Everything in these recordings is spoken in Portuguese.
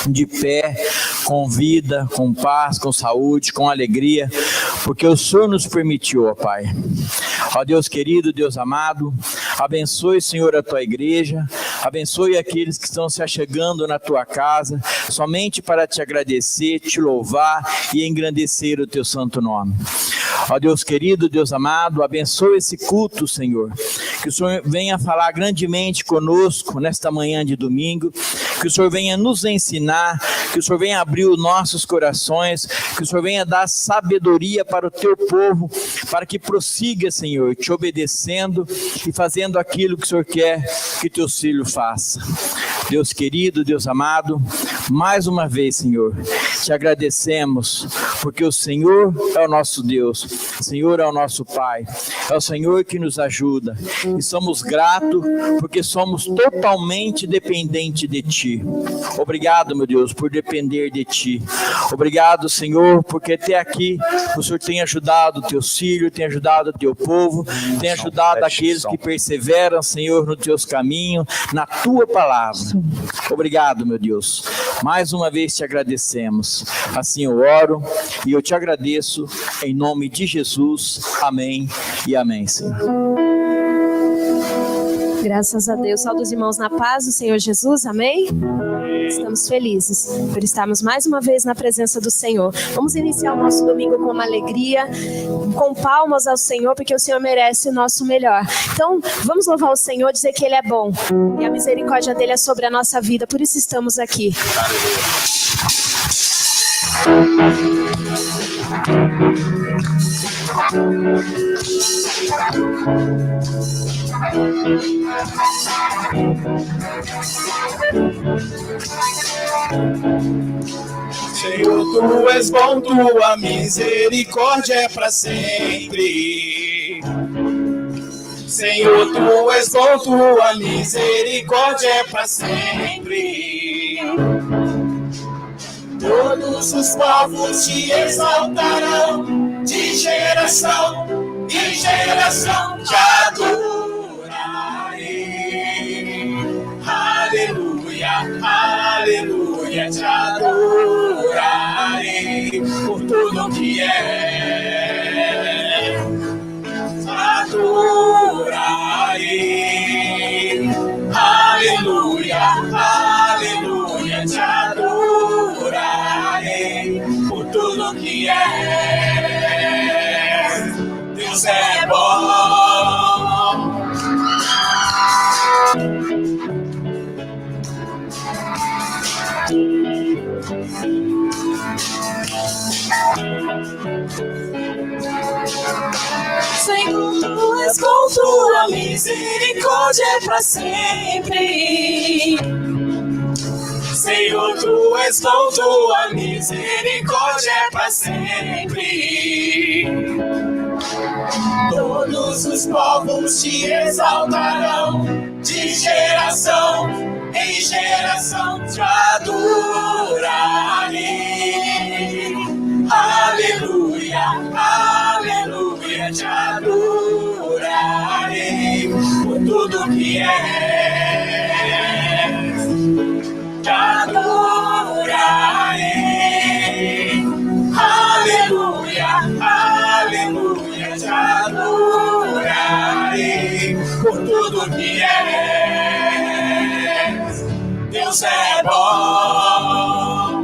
de pé, com vida, com paz, com saúde, com alegria, porque o Senhor nos permitiu, ó Pai. Ó Deus querido, Deus amado, abençoe, Senhor, a tua igreja, abençoe aqueles que estão se achegando na tua casa, somente para te agradecer, te louvar e engrandecer o teu santo nome. Ó Deus querido, Deus amado, abençoe esse culto, Senhor, que o Senhor venha falar grandemente conosco nesta manhã de domingo, que o Senhor venha nos ensinar, que o Senhor venha abrir os nossos corações, que o Senhor venha dar sabedoria para o teu povo, para que prossiga, Senhor, te obedecendo e fazendo aquilo que o Senhor quer que teus filhos façam. Deus querido, Deus amado, mais uma vez, Senhor, te agradecemos, porque o Senhor é o nosso Deus, o Senhor é o nosso Pai, é o Senhor que nos ajuda, e somos gratos, porque somos totalmente dependentes de Ti. Obrigado, meu Deus, por depender de Ti. Obrigado, Senhor, porque até aqui o Senhor tem ajudado o Teu filho, tem ajudado o Teu povo, tem ajudado aqueles que perseveram, Senhor, nos Teus caminhos, na Tua palavra. Obrigado, meu Deus. Mais uma vez te agradecemos. Assim eu oro e eu te agradeço em nome de Jesus. Amém e amém, Senhor. Graças a Deus. Saúde os irmãos na paz do Senhor Jesus. Amém? Estamos felizes por estarmos mais uma vez na presença do Senhor. Vamos iniciar o nosso domingo com uma alegria, com palmas ao Senhor, porque o Senhor merece o nosso melhor. Então, vamos louvar o Senhor, dizer que Ele é bom e a misericórdia dEle é sobre a nossa vida. Por isso estamos aqui. Senhor, Tu és bom, Tua misericórdia é para sempre. Senhor, Tu és bom, Tua misericórdia é para sempre. Todos os povos te exaltarão, de geração em geração te adorarei. Aleluia, aleluia, te adorarei por tudo que é. Te adorarei. Aleluia, aleluia, te adorarei por tudo que é. Deus é bom. Senhor, Tu és bom, Tua misericórdia é para sempre. Senhor, Tu és bom, Tua misericórdia é para sempre. Todos os povos te exaltarão, de geração em geração te adorarei. Aleluia, aleluia, te adorarei por tudo que é. Te adorarei. Aleluia, aleluia, te adorarei por tudo que é. Deus é bom.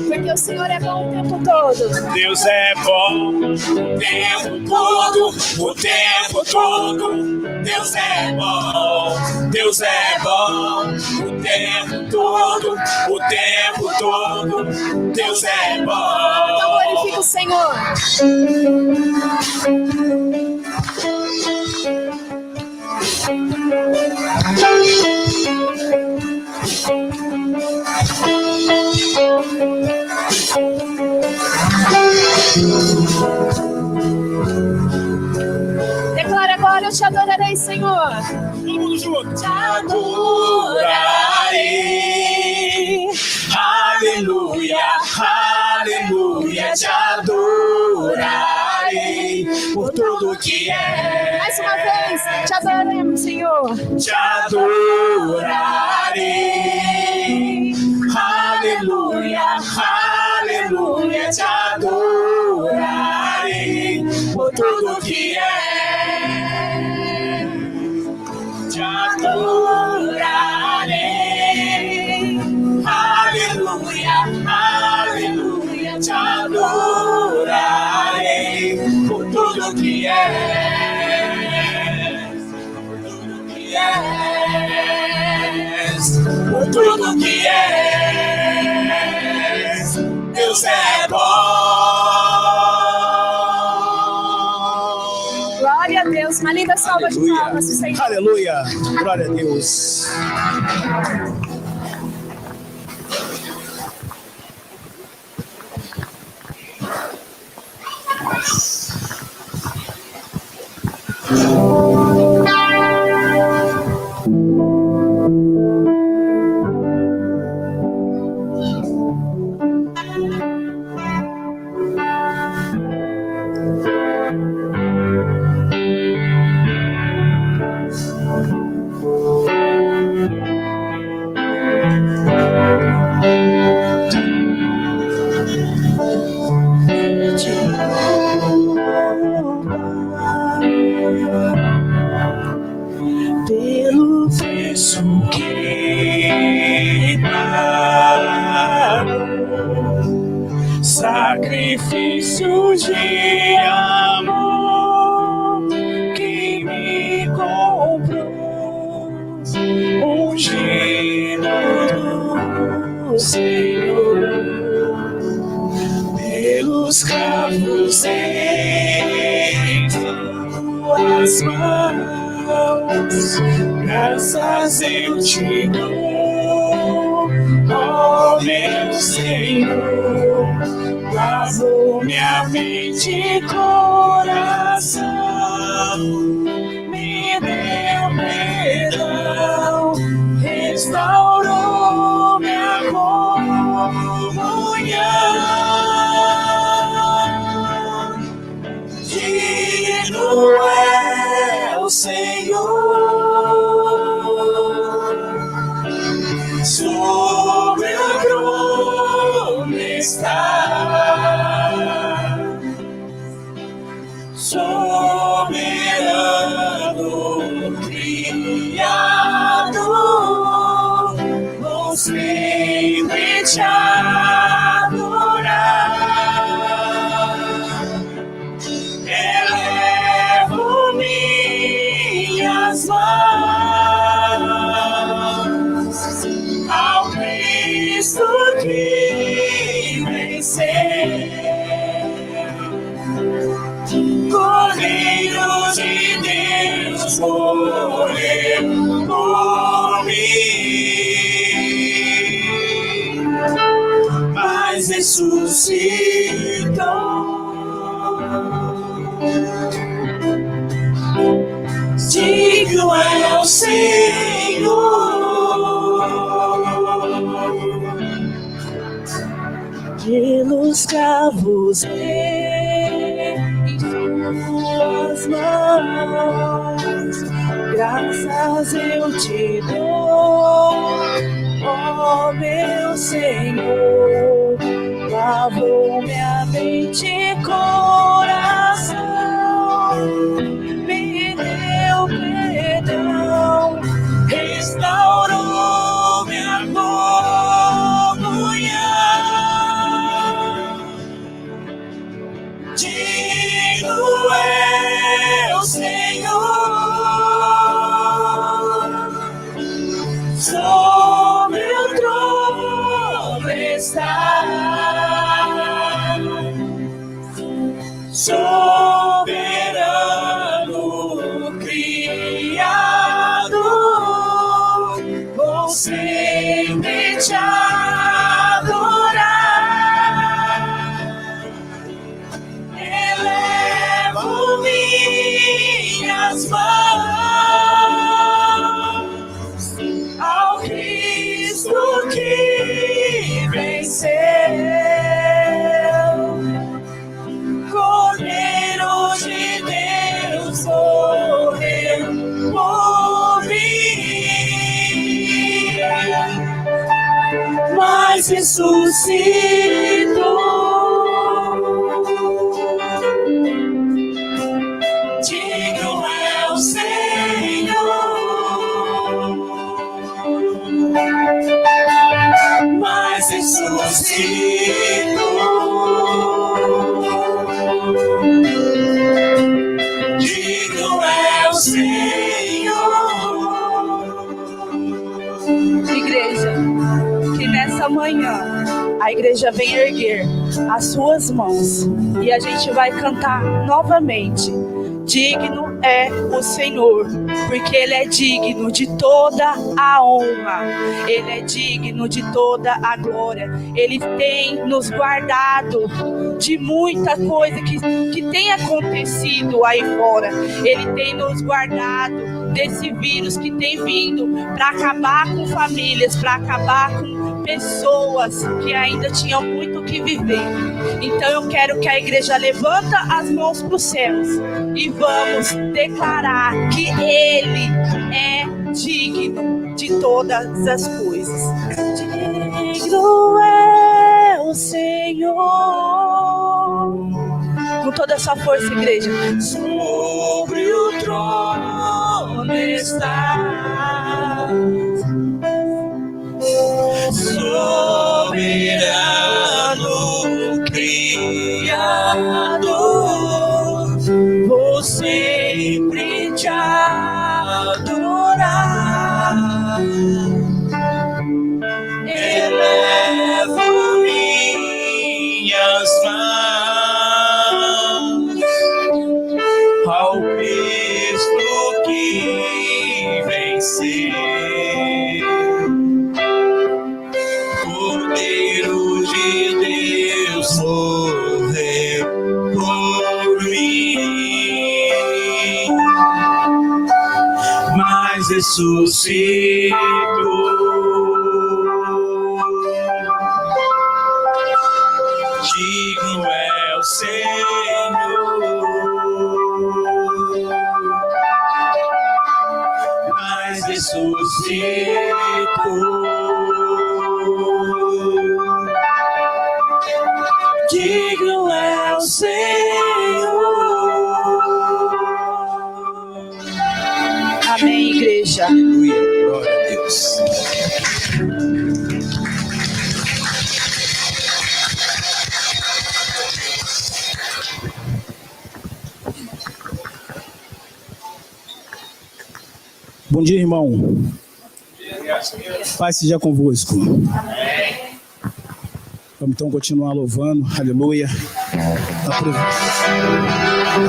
Porque o Senhor é bom o tempo todo. Deus é bom o tempo todo, o tempo todo. Deus é bom, Deus é bom o tempo todo, o tempo todo. Deus é bom. Então glorifica o Senhor. Declara agora: eu te adorarei, Senhor. Todo mundo junto. Te adorarei. Aleluia, aleluia, te adorarei por tudo que é. Mais uma vez, te adoremos, Senhor. Te adorarei. Aleluia, aleluia, te adorarei por tudo que é. Te adorarei. Aleluia, aleluia, te adorarei por tudo que é. Por tudo que és, Deus é bom. Glória a Deus. Uma linda salva de palmas, Senhor. Aleluia, glória a Deus. Pelo preço que pagou, sacrifício de amor que me comprou, ungido do Senhor, pelos cravos em tuas mãos. Graças eu te dou, ó meu Senhor. Lavou minha mente e coração, me deu perdão, restaurou minha comunhão. Digno é o Senhor, sobre o trono está, soberano Criador, vou sempre te adorar. Elevo minhas mãos ao Cristo que venceu, Cordeiro de Deus morreu por mim, mas ressuscitou. Digno é o Senhor, pelos cravos em tuas mãos, graças eu te dou, ó meu Senhor. Lavou minha mente e coração, me deu perdão, restaurou minha comunhão. Digno é o Senhor, sobre o trono está, soberano Criador, vou sempre te adorar. Elevo minha Digno é o Senhor, mas ressuscitou. Digno é o Senhor. Igreja, que nessa manhã a igreja vem erguer as suas mãos e a gente vai cantar novamente. Digno é o Senhor, porque Ele é digno de toda a honra, Ele é digno de toda a glória. Ele tem nos guardado de muita coisa que tem acontecido aí fora. Ele tem nos guardado desse vírus que tem vindo para acabar com famílias, para acabar com pessoas que ainda tinham muito o que viver. Então eu quero que a igreja levanta as mãos para os céus e vamos declarar que Ele é digno de todas as coisas. Digno é o Senhor. Com toda a sua força, igreja. Sobre o trono está soberano Criador, vou sempre te adorar. Elevo minhas mãos ao Cristo que venceu. Cordeiro de Deus morreu por mim, mas ressuscitou. Digno é o Senhor, mas ressuscitou. Digno é o Senhor. Amém, igreja. Aleluia, glória a Deus. Bom dia, irmão. Paz seja convosco. Vamos então continuar louvando, aleluia.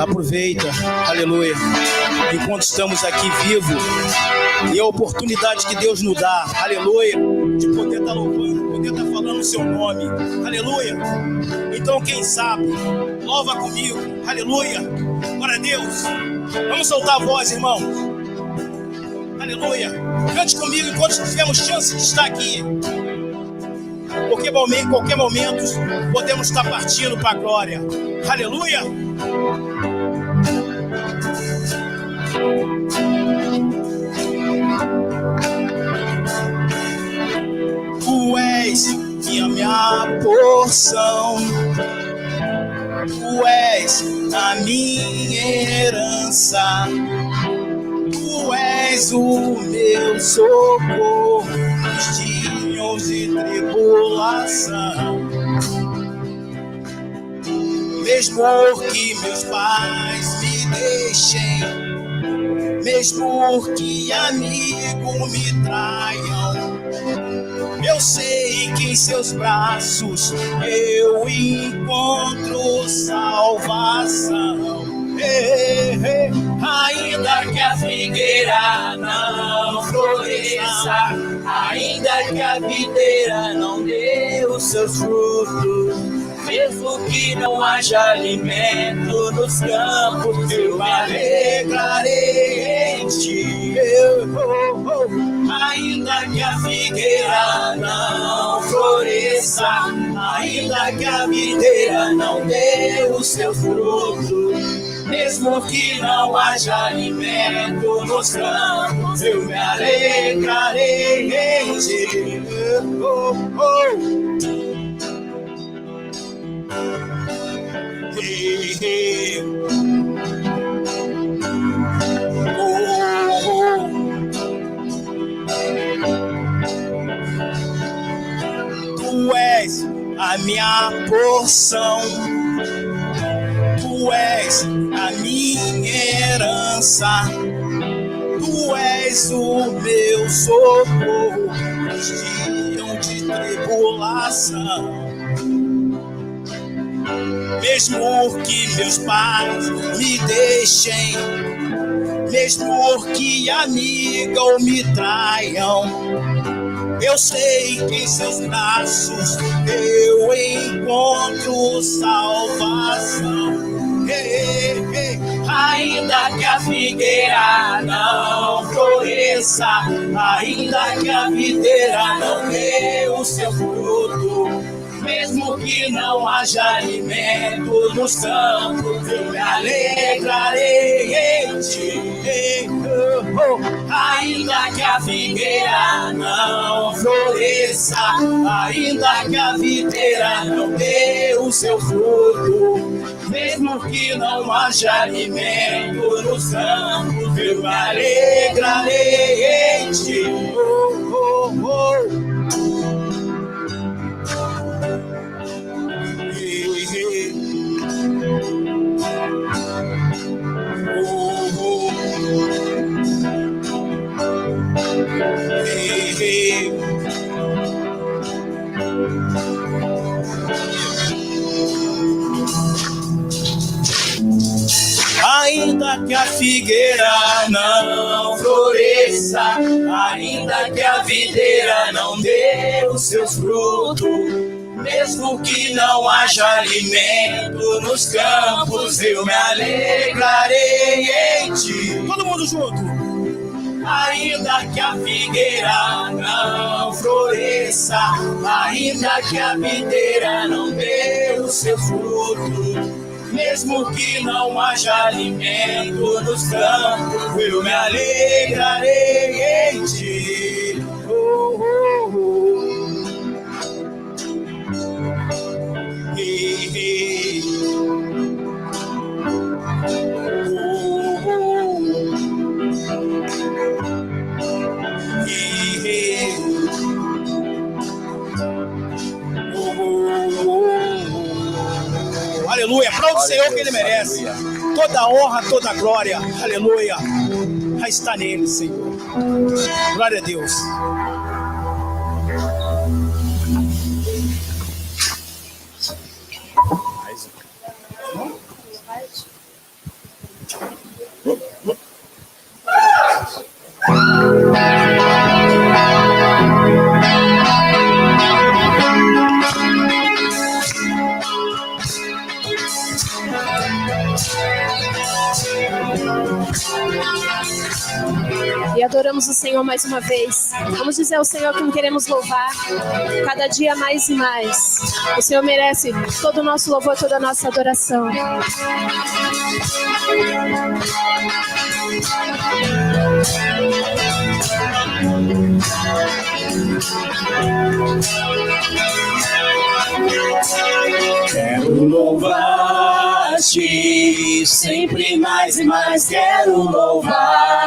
Aproveita, aleluia, enquanto estamos aqui vivos, e a oportunidade que Deus nos dá, aleluia, de poder estar louvando, poder estar falando o seu nome, aleluia. Então, quem sabe, louva comigo, aleluia, glória a Deus. Vamos soltar a voz, irmão. Aleluia. Cante comigo enquanto tivermos chance de estar aqui. Porque em qualquer momento podemos estar partindo para a glória. Aleluia. Tu és minha porção. Tu és a minha herança. Tu és o meu socorro nos dias de tribulação. Mesmo que meus pais me deixem, mesmo que amigos me traiam, eu sei que em seus braços eu encontro salvação. Ainda que a figueira não floresça, ainda que a videira não dê os seus frutos, mesmo que não haja alimento nos campos, eu me alegrarei em ti. Ainda que a figueira não floresça, ainda que a videira não dê os seus frutos, mesmo que não haja alimento nos campos, eu me alegrarei em ti. Tu és a minha porção, Tu és a minha herança, Tu és o meu socorro nos dias de tribulação. Mesmo que meus pais me deixem, mesmo que amigos me traiam, eu sei que em seus braços eu encontro salvação. Ainda que a figueira não floresça, ainda que a videira não dê o seu fruto, mesmo que não haja alimento nos campos, eu me alegrarei em ti. Ainda que a figueira não floresça, ainda que a videira não dê o seu fruto, mesmo que não haja alimento nos campos, eu me alegrarei em ti. Ainda que a figueira não floresça, ainda que a videira não dê os seus frutos, mesmo que não haja alimento nos campos, eu me alegrarei em ti. Todo mundo junto. Ainda que a figueira não floresça, ainda que a videira não dê os seus frutos, mesmo que não haja alimento nos campos, eu me alegrarei em ti. Aleluia, para o Senhor que Ele merece. Aleluia. Toda honra, toda glória, aleluia, já está nele, Senhor. Glória a Deus. E adoramos o Senhor mais uma vez. Vamos dizer ao Senhor que queremos louvar cada dia mais e mais. O Senhor merece todo o nosso louvor, toda a nossa adoração. Quero louvar-te sempre mais e mais. Quero louvar-te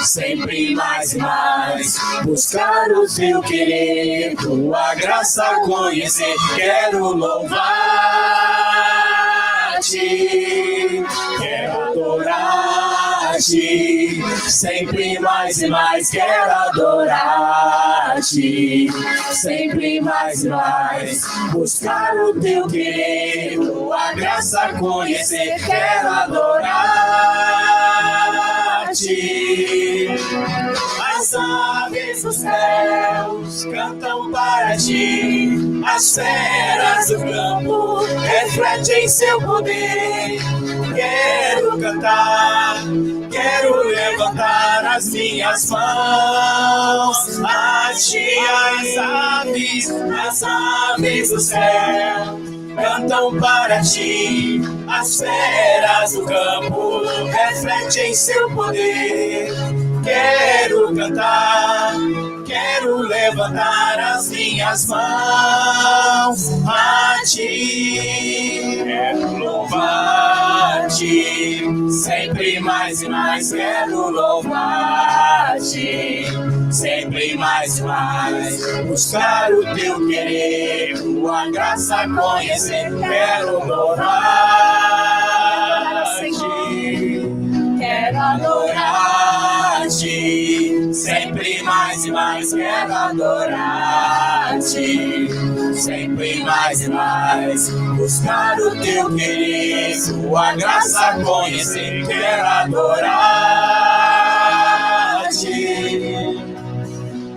sempre mais e mais. Buscar o teu querer, tua graça conhecer. Quero louvar-te, quero adorar-te sempre mais e mais. Quero adorar-te sempre mais e mais. Buscar o teu querer, tua graça conhecer. Quero adorar-te. As aves dos céus cantam para ti, as feras do campo refletem seu poder. Quero cantar, quero levantar as minhas mãos a ti. As aves do céu cantam para ti, as feras do campo refletem seu poder. quero cantar, quero levantar as minhas mãos a Ti. Quero louvar-Te, sempre mais e mais quero louvar-Te. Sempre mais e mais, buscar o Teu querer, Tua graça conhecer, quero louvar-Te, quero adorar-Te, sempre mais e mais quero adorar-Te, sempre mais e mais, buscar o Teu querer, Tua graça conhecer, quero adorar-Te.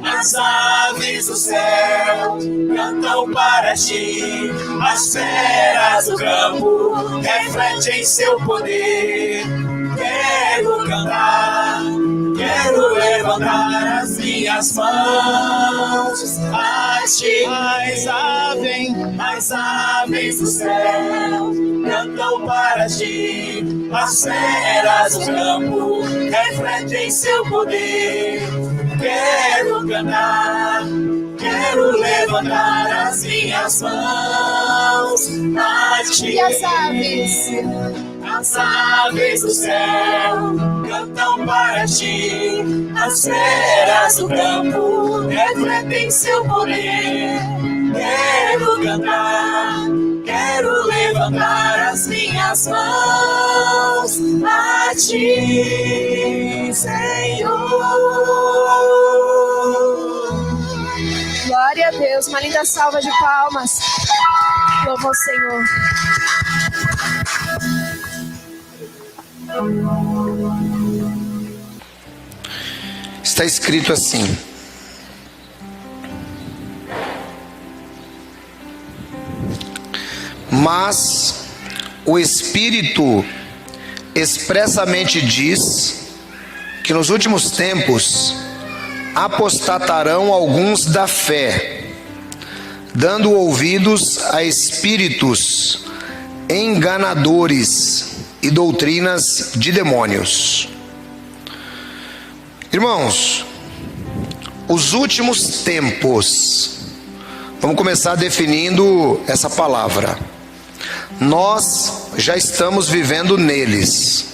As aves do céu cantam para Ti, as feras do campo refletem Seu poder. Quero cantar, quero levantar as minhas mãos a Ti. As aves do céu cantam para Ti, as feras do campo refletem Seu poder. Quero cantar, quero levantar as minhas mãos a Ti. E as aves do céu cantam para Ti, as feras do campo refletem Seu poder. Quero cantar, quero levantar as minhas mãos a Ti, Senhor. Glória a Deus, uma linda salva de palmas. Louva ao Senhor. Está escrito assim: mas o Espírito expressamente diz que nos últimos tempos apostatarão alguns da fé, dando ouvidos a espíritos enganadores e doutrinas de demônios. Irmãos, os últimos tempos, vamos começar definindo essa palavra. Nós já estamos vivendo neles.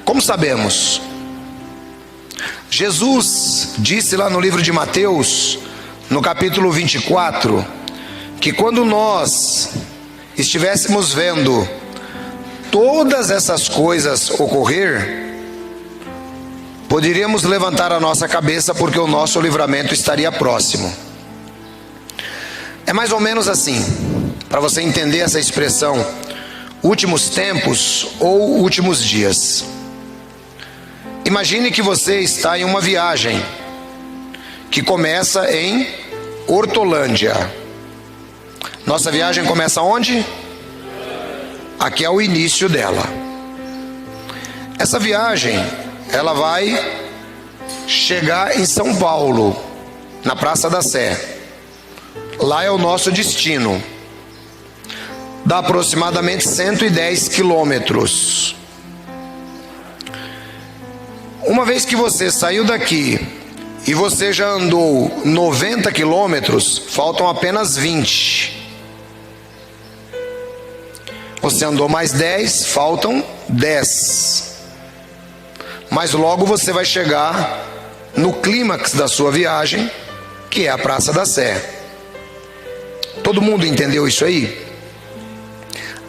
Como sabemos? Jesus disse lá no livro de Mateus, no capítulo 24, que quando nós estivéssemos vendo todas essas coisas ocorrer, poderíamos levantar a nossa cabeça porque o nosso livramento estaria próximo. É mais ou menos assim, para você entender essa expressão, últimos tempos ou últimos dias. Imagine que você está em uma viagem que começa em Hortolândia. Nossa viagem começa onde? Aqui é o início dela. Essa viagem, ela vai chegar em São Paulo, na Praça da Sé. Lá é o nosso destino. Dá aproximadamente 110 quilômetros. Uma vez que você saiu daqui e você já andou 90 quilômetros, faltam apenas 20. Você andou mais 10, faltam 10. Mas logo você vai chegar no clímax da sua viagem, que é a Praça da Sé. Todo mundo entendeu isso aí?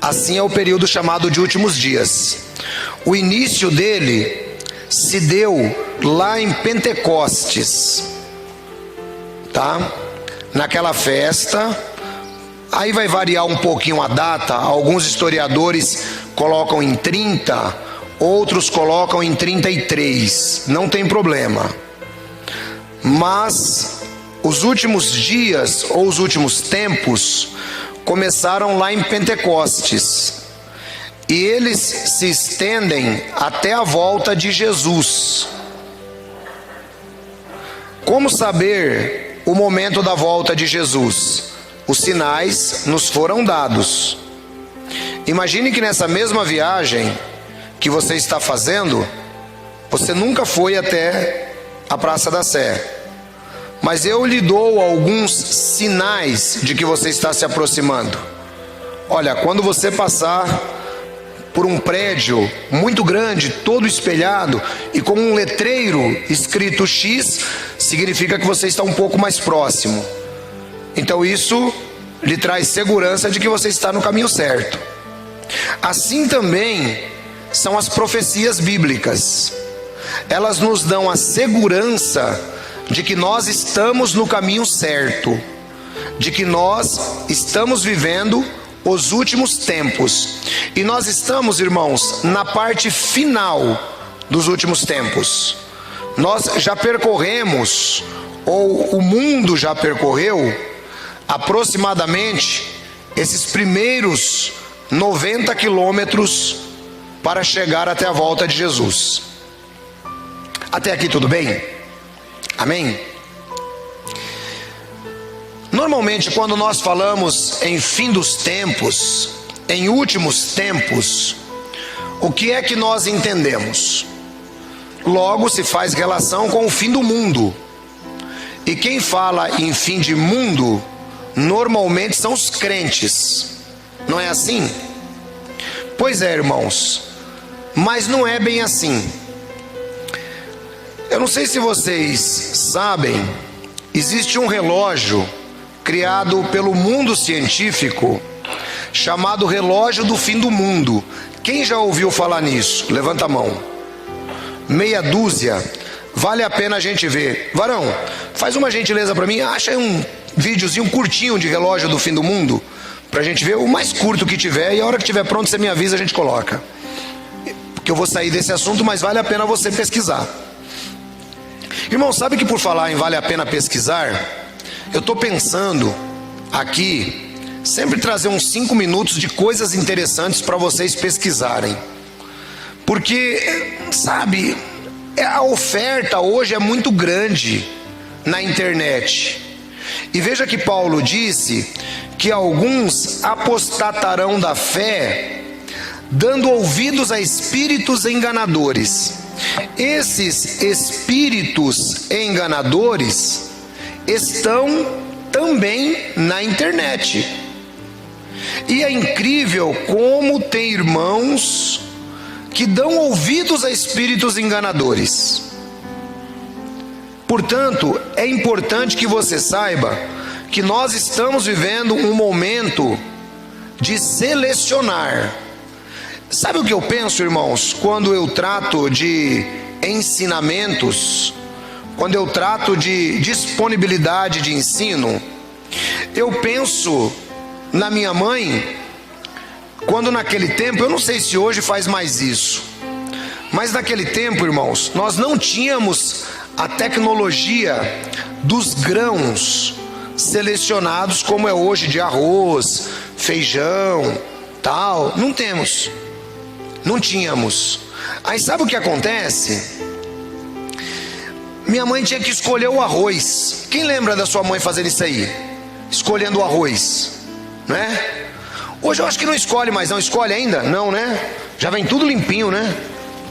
Assim é o período chamado de últimos dias. O início dele se deu lá em Pentecostes, tá? Naquela festa. Aí vai variar um pouquinho a data. Alguns historiadores colocam em 30, outros colocam em 33. Não tem problema. Mas os últimos dias ou os últimos tempos começaram lá em Pentecostes. E eles se estendem até a volta de Jesus. Como saber o momento da volta de Jesus? Os sinais nos foram dados. Imagine que nessa mesma viagem que você está fazendo, Você nunca foi até a Praça da Sé, mas eu lhe dou alguns sinais de que você está se aproximando. Olha, quando você passar por um prédio muito grande, todo espelhado e com um letreiro escrito X, significa que você está um pouco mais próximo. Então isso lhe traz segurança de que você está no caminho certo. Assim também são as profecias bíblicas. Elas nos dão a segurança de que nós estamos no caminho certo, de que nós estamos vivendo os últimos tempos. E nós estamos, irmãos, na parte final dos últimos tempos. Nós já percorremos, ou o mundo já percorreu, aproximadamente esses primeiros 90 quilômetros para chegar até a volta de Jesus. Até aqui tudo bem? Amém? Normalmente, quando nós falamos em fim dos tempos, em últimos tempos, o que é que nós entendemos? Logo se faz relação com o fim do mundo. E quem fala em fim de mundo, normalmente são os crentes. Não é assim? Pois é, irmãos, mas não é bem assim. Eu não sei se vocês sabem, existe um relógio criado pelo mundo científico, chamado relógio do fim do mundo. Quem já ouviu falar nisso? Levanta a mão. Meia dúzia. Vale a pena a gente ver. Varão, faz uma gentileza para mim. Acha aí um videozinho curtinho de relógio do fim do mundo, pra gente ver o mais curto que tiver. E a hora que tiver pronto, você me avisa, a gente coloca. Porque eu vou sair desse assunto, mas vale a pena você pesquisar. Irmão, sabe que por falar em vale a pena pesquisar, eu estou pensando aqui sempre trazer uns 5 minutos de coisas interessantes para vocês pesquisarem. Porque, sabe, a oferta hoje é muito grande na internet. E veja que Paulo disse que alguns apostatarão da fé, dando ouvidos a espíritos enganadores. Esses espíritos enganadores estão também na internet. E é incrível como tem irmãos que dão ouvidos a espíritos enganadores. Portanto, é importante que você saiba que nós estamos vivendo um momento de selecionar. Sabe o que eu penso, irmãos, quando eu trato de ensinamentos, quando eu trato de disponibilidade de ensino? Eu penso na minha mãe, quando naquele tempo, eu não sei se hoje faz mais isso, mas naquele tempo, irmãos, nós não tínhamos a tecnologia dos grãos selecionados como é hoje, de arroz, feijão, tal. Não temos. Não tínhamos. Aí sabe o que acontece? Minha mãe tinha que escolher o arroz. Quem lembra da sua mãe fazendo isso aí? Escolhendo o arroz, né? Hoje eu acho que não escolhe mais, não. Escolhe ainda? Não, né? Já vem tudo limpinho, né?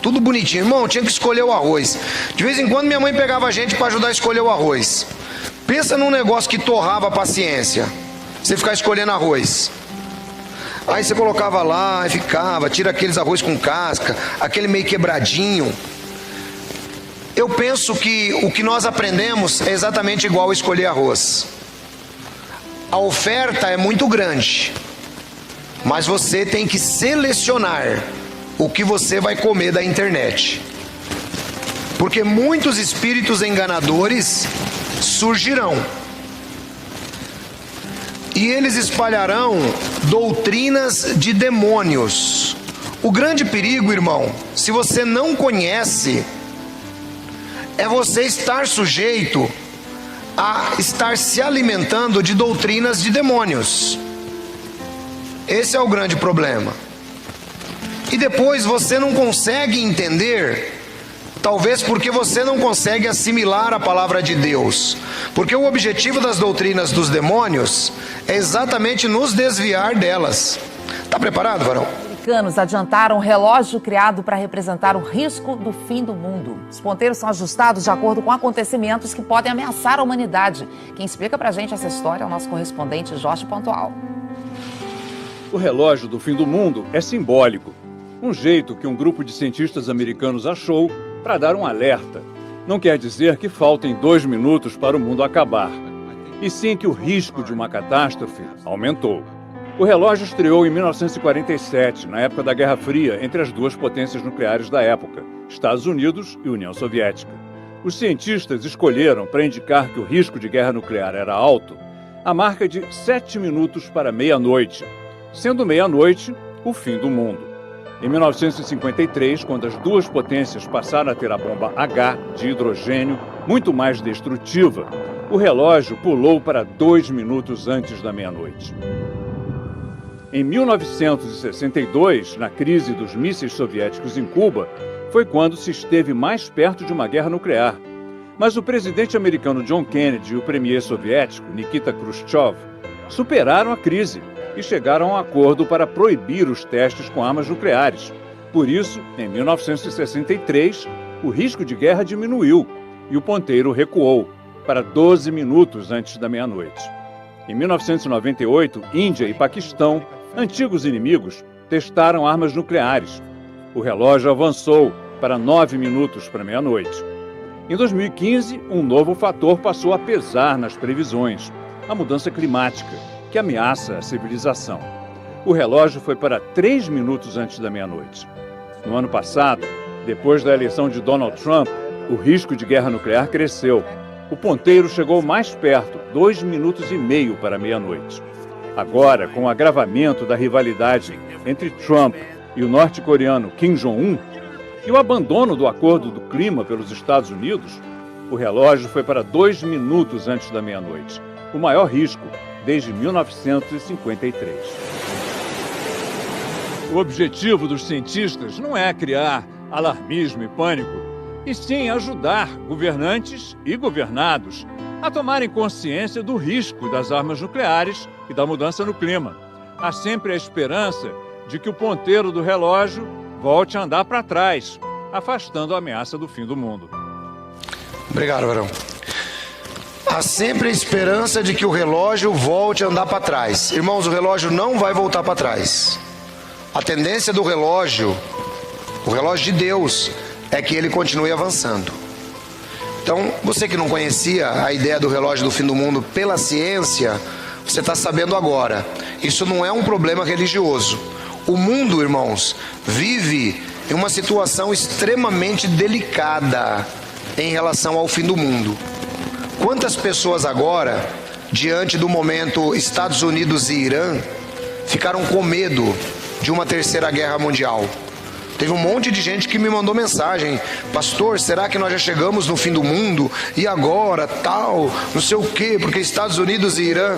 Tudo bonitinho. Irmão, tinha que escolher o arroz. De vez em quando minha mãe pegava a gente para ajudar a escolher o arroz. Pensa num negócio que torrava a paciência, você ficar escolhendo arroz. Aí você colocava lá e ficava, tira aqueles arroz com casca, aquele meio quebradinho. Eu penso que o que nós aprendemos é exatamente igual a escolher arroz. A oferta é muito grande, mas você tem que selecionar o que você vai comer da internet. Porque muitos espíritos enganadores surgirão. E eles espalharão doutrinas de demônios. O grande perigo, irmão, se você não conhece, é você estar sujeito a estar se alimentando de doutrinas de demônios. Esse é o grande problema. E depois você não consegue entender, talvez porque você não consegue assimilar a palavra de Deus. Porque o objetivo das doutrinas dos demônios é exatamente nos desviar delas. Está preparado, varão? americanos adiantaram um relógio criado para representar o risco do fim do mundo. Os ponteiros são ajustados de acordo com acontecimentos que podem ameaçar a humanidade. Quem explica pra gente essa história é o nosso correspondente Jorge Pontual. O relógio do fim do mundo é simbólico. Um jeito que um grupo de cientistas americanos achou para dar um alerta. Não quer dizer que faltem 2 minutos para o mundo acabar, e sim que o risco de uma catástrofe aumentou. O relógio estreou em 1947, na época da Guerra Fria, entre as duas potências nucleares da época, Estados Unidos e União Soviética. Os cientistas escolheram, para indicar que o risco de guerra nuclear era alto, a marca de 7 minutos para meia-noite, sendo meia-noite o fim do mundo. Em 1953, quando as duas potências passaram a ter a bomba H de hidrogênio muito mais destrutiva, o relógio pulou para 2 minutos antes da meia-noite. Em 1962, na crise dos mísseis soviéticos em Cuba, foi quando se esteve mais perto de uma guerra nuclear. Mas o presidente americano John Kennedy e o premier soviético Nikita Khrushchev superaram a crise e chegaram a um acordo para proibir os testes com armas nucleares. Por isso, em 1963, o risco de guerra diminuiu e o ponteiro recuou para 12 minutos antes da meia-noite. Em 1998, Índia e Paquistão, antigos inimigos, testaram armas nucleares. O relógio avançou para 9 minutos para meia-noite. Em 2015, um novo fator passou a pesar nas previsões: a mudança climática, que ameaça a civilização. O relógio foi para 3 minutos antes da meia-noite. No ano passado, depois da eleição de Donald Trump, o risco de guerra nuclear cresceu. O ponteiro chegou mais perto, 2 minutos e meio para meia-noite. Agora, com o agravamento da rivalidade entre Trump e o norte-coreano Kim Jong-un e o abandono do acordo do clima pelos Estados Unidos, o relógio foi para 2 minutos antes da meia-noite, o maior risco desde 1953. O objetivo dos cientistas não é criar alarmismo e pânico, e sim ajudar governantes e governados a tomarem consciência do risco das armas nucleares e da mudança no clima. Há sempre a esperança de que o ponteiro do relógio volte a andar para trás, afastando a ameaça do fim do mundo. Obrigado, Varão. Há sempre a esperança de que o relógio volte a andar para trás. Irmãos, o relógio não vai voltar para trás. A tendência do relógio, o relógio de Deus, é que ele continue avançando. Então, você que não conhecia a ideia do relógio do fim do mundo pela ciência, você está sabendo agora. Isso não é um problema religioso. O mundo, irmãos, vive em uma situação extremamente delicada em relação ao fim do mundo. Quantas pessoas agora, diante do momento Estados Unidos e Irã, ficaram com medo de uma terceira guerra mundial? Teve um monte de gente que me mandou mensagem: pastor, será que nós já chegamos no fim do mundo? E agora, tal, não sei o quê, porque Estados Unidos e Irã.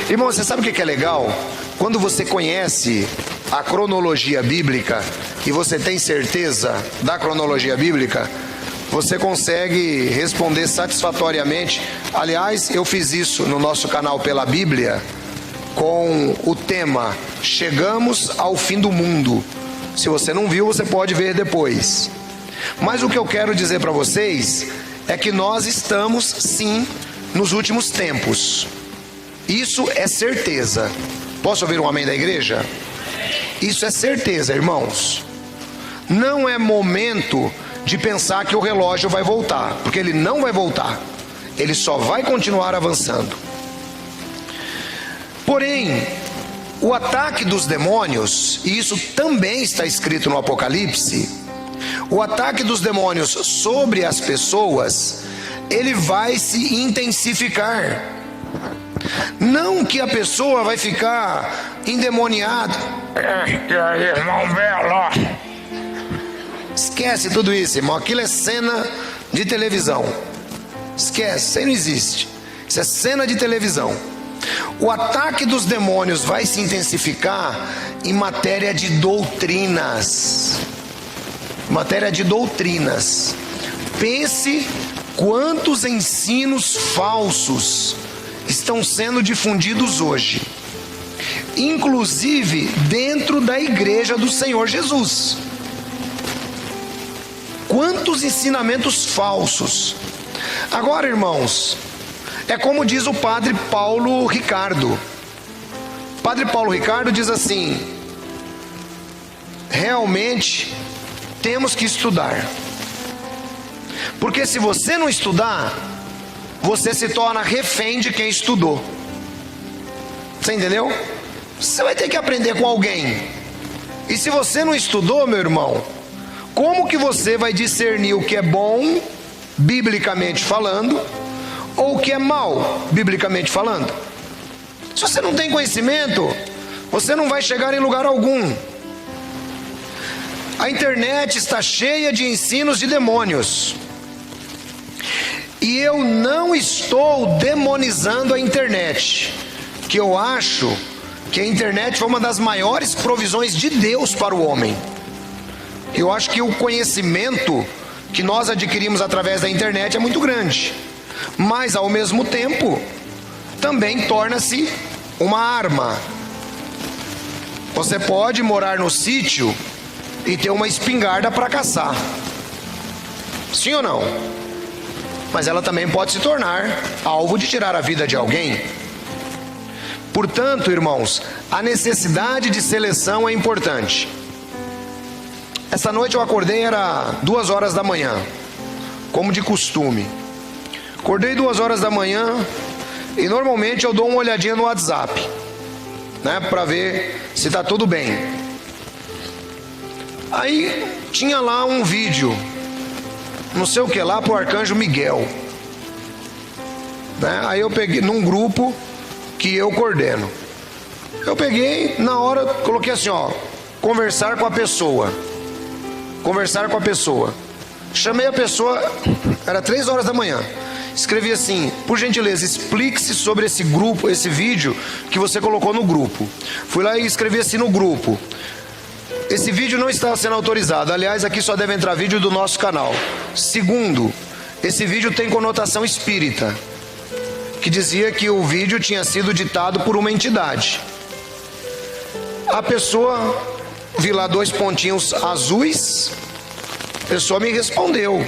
Irmão, você sabe o que é legal? Quando você conhece a cronologia bíblica e você tem certeza da cronologia bíblica, você consegue responder satisfatoriamente. Aliás, eu fiz isso no nosso canal Pela Bíblia, com o tema Chegamos ao Fim do Mundo. Se você não viu, você pode ver depois. Mas o que eu quero dizer para vocês é que nós estamos, sim, nos últimos tempos. Isso é certeza. Posso ouvir um amém da igreja? Isso é certeza, irmãos. Não é momento de pensar que o relógio vai voltar, porque ele não vai voltar. Ele só vai continuar avançando. Porém, o ataque dos demônios, e isso também está escrito no Apocalipse, o ataque dos demônios sobre as pessoas, ele vai se intensificar. Não que a pessoa vai ficar endemoniada. E aí, irmão Belo? Esquece tudo isso, irmão. Aquilo é cena de televisão. Esquece, isso aí não existe. Isso é cena de televisão. O ataque dos demônios vai se intensificar em matéria de doutrinas. Matéria de doutrinas. Pense quantos ensinos falsos estão sendo difundidos hoje. inclusive dentro da igreja do Senhor Jesus. Quantos ensinamentos falsos! Agora, irmãos, é como diz o padre Paulo Ricardo. Padre Paulo Ricardo diz assim: realmente temos que estudar, porque se você não estudar, você se torna refém de quem estudou. Você entendeu? Você vai ter que aprender com alguém. E se você não estudou, meu irmão, como que você vai discernir o que é bom, biblicamente falando, ou o que é mal, biblicamente falando? Se você não tem conhecimento, você não vai chegar em lugar algum. A internet está cheia de ensinos de demônios. E eu não estou demonizando a internet, que eu acho que a internet foi uma das maiores provisões de Deus para o homem. Eu acho que o conhecimento que nós adquirimos através da internet é muito grande, mas ao mesmo tempo também torna-se uma arma. Você pode morar no sítio e ter uma espingarda para caçar, sim ou não? Mas ela também pode se tornar alvo de tirar a vida de alguém. Portanto, irmãos, a necessidade de seleção é importante. Essa noite eu acordei, era 2 horas da manhã, como de costume. Acordei 2 horas da manhã e normalmente eu dou uma olhadinha no WhatsApp, né, para ver se está tudo bem. Aí tinha lá um vídeo, não sei o que lá, pro Arcanjo Miguel, né? Aí eu peguei num grupo que eu coordeno. Eu peguei, na hora, coloquei assim, ó, conversar com a pessoa. Conversar com a pessoa. Chamei a pessoa, era 3 horas da manhã. Escrevi assim: por gentileza, explique-se sobre esse grupo, esse vídeo que você colocou no grupo. Fui lá e escrevi assim no grupo: esse vídeo não está sendo autorizado. Aliás, aqui só deve entrar vídeo do nosso canal. Segundo, esse vídeo tem conotação espírita, que dizia que o vídeo tinha sido ditado por uma entidade. A pessoa, vi lá 2 pontinhos azuis, a pessoa me respondeu: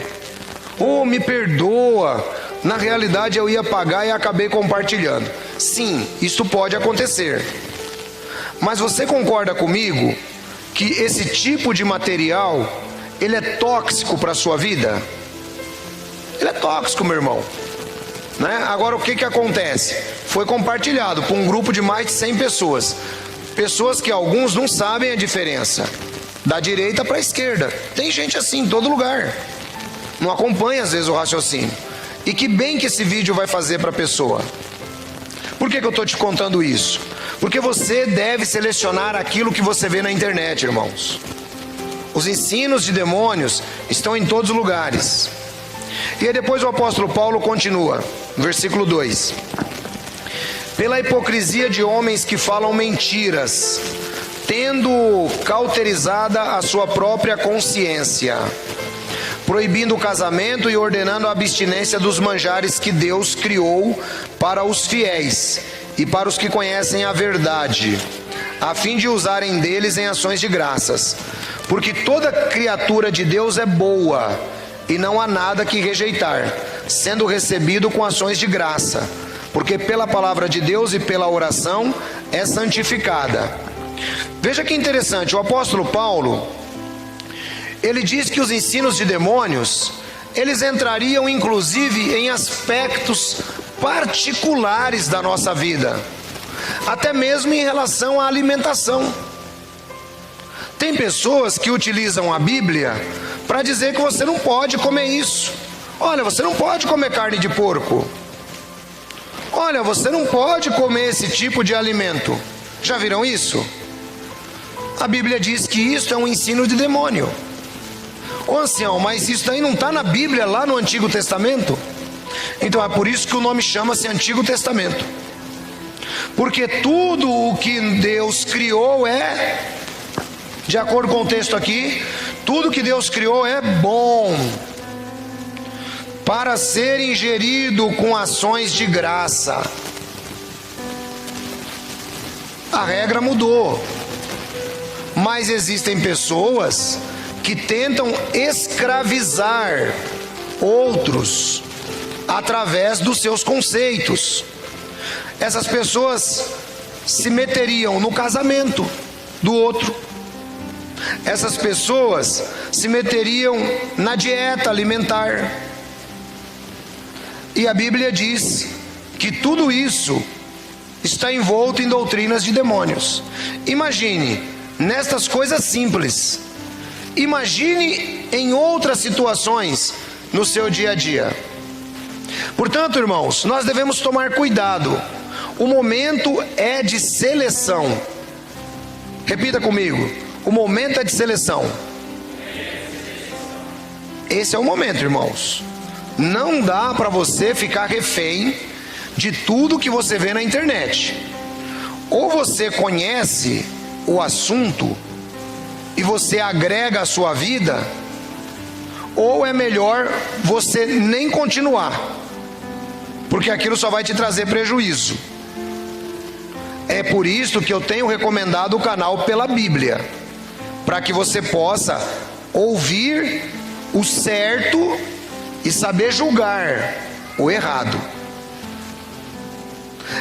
oh, me perdoa, na realidade eu ia pagar e acabei compartilhando. Sim, isso pode acontecer. Mas você concorda comigo que esse tipo de material, ele é tóxico para a sua vida? Ele é tóxico, meu irmão, né? Agora o que acontece? Foi compartilhado por um grupo de mais de 100 pessoas. Pessoas que alguns não sabem a diferença da direita para a esquerda. Tem gente assim em todo lugar, não acompanha às vezes o raciocínio. E que bem que esse vídeo vai fazer para a pessoa. Por que eu estou te contando isso? Porque você deve selecionar aquilo que você vê na internet, irmãos. Os ensinos de demônios estão em todos os lugares. E aí depois o apóstolo Paulo continua, versículo 2: pela hipocrisia de homens que falam mentiras, tendo cauterizada a sua própria consciência, proibindo o casamento e ordenando a abstinência dos manjares que Deus criou para os fiéis e para os que conhecem a verdade, a fim de usarem deles em ações de graças. Porque toda criatura de Deus é boa, e não há nada que rejeitar, sendo recebido com ações de graça, porque pela palavra de Deus e pela oração é santificada. Veja que interessante, o apóstolo Paulo, ele diz que os ensinos de demônios, eles entrariam inclusive em aspectos particulares da nossa vida, até mesmo em relação à alimentação. Tem pessoas que utilizam a Bíblia para dizer que você não pode comer isso. Olha, você não pode comer carne de porco. Olha, você não pode comer esse tipo de alimento. Já viram isso? A Bíblia diz que isso é um ensino de demônio. Ô ancião, mas isso daí não está na Bíblia lá no Antigo Testamento? Então é por isso que o nome chama-se Antigo Testamento. Porque tudo o que Deus criou é, de acordo com o texto aqui, tudo que Deus criou é bom, para ser ingerido com ações de graça. A regra mudou. Mas existem pessoas que tentam escravizar outros através dos seus conceitos. Essas pessoas se meteriam no casamento do outro. Essas pessoas se meteriam na dieta alimentar. E a Bíblia diz que tudo isso está envolto em doutrinas de demônios. Imagine nestas coisas simples. Imagine em outras situações no seu dia a dia. Portanto, irmãos, nós devemos tomar cuidado. O momento é de seleção. Repita comigo. O momento é de seleção. Esse é o momento, irmãos. Não dá para você ficar refém de tudo que você vê na internet. Ou você conhece o assunto e você agrega a sua vida, ou é melhor você nem continuar, porque aquilo só vai te trazer prejuízo. É por isso que eu tenho recomendado o canal Pela Bíblia, para que você possa ouvir o certo e saber julgar o errado.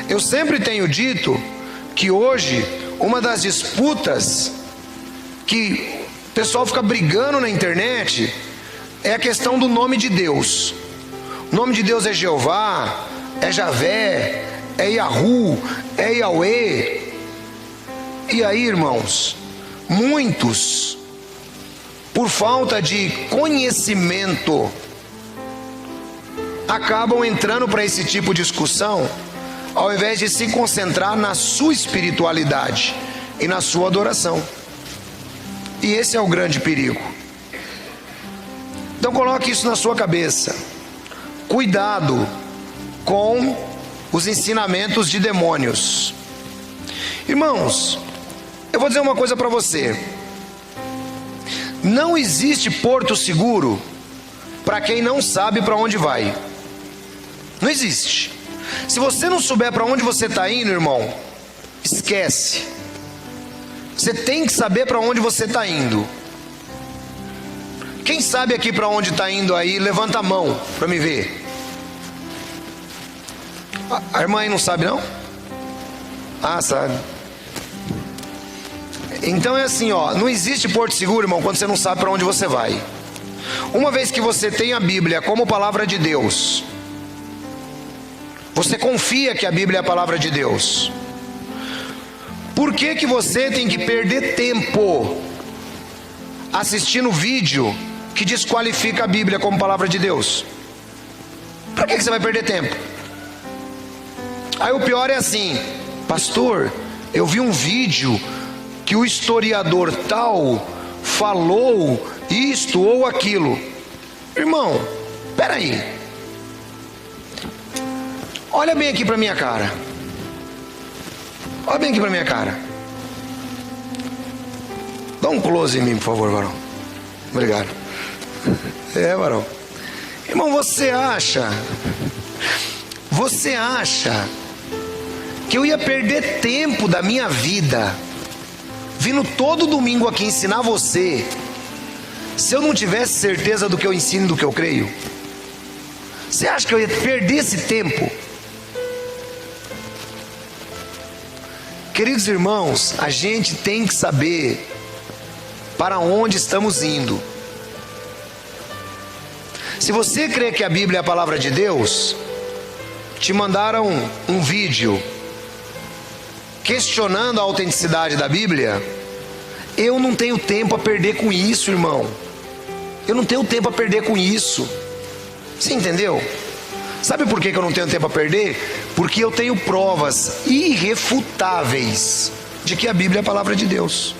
Eu sempre tenho dito que hoje uma das disputas que o pessoal fica brigando na internet é a questão do nome de Deus. O nome de Deus é Jeová, é Javé, é Yahu, é Yahweh. E aí, irmãos, muitos, por falta de conhecimento, acabam entrando para esse tipo de discussão, ao invés de se concentrar na sua espiritualidade e na sua adoração. E esse é o grande perigo. Então coloque isso na sua cabeça. Cuidado com os ensinamentos de demônios. Irmãos, eu vou dizer uma coisa para você. Não existe porto seguro para quem não sabe para onde vai. Não existe. Se você não souber para onde você está indo, irmão, esquece. Você tem que saber para onde você está indo. Quem sabe aqui para onde está indo aí, levanta a mão para me ver. A irmã aí não sabe não? Ah, sabe. Então é assim, ó, não existe porto seguro, irmão, quando você não sabe para onde você vai. Uma vez que você tem a Bíblia como palavra de Deus, você confia que a Bíblia é a palavra de Deus. Por que que você tem que perder tempo assistindo vídeo que desqualifica a Bíblia como palavra de Deus? Para que você vai perder tempo? Aí o pior é assim: pastor, eu vi um vídeo que o historiador tal falou isto ou aquilo. Irmão, peraí, olha bem aqui para minha cara. Olha bem aqui para minha cara. Dá um close em mim, por favor, varão. Obrigado. Varão. Irmão, você acha que eu ia perder tempo da minha vida vindo todo domingo aqui ensinar você, se eu não tivesse certeza do que eu ensino, do que eu creio? Você acha que eu ia perder esse tempo? Queridos irmãos, a gente tem que saber para onde estamos indo. Se você crê que a Bíblia é a palavra de Deus, te mandaram um vídeo questionando a autenticidade da Bíblia, eu não tenho tempo a perder com isso, irmão. Eu não tenho tempo a perder com isso. Você entendeu? Sabe por que eu não tenho tempo a perder? Porque eu tenho provas irrefutáveis de que a Bíblia é a palavra de Deus.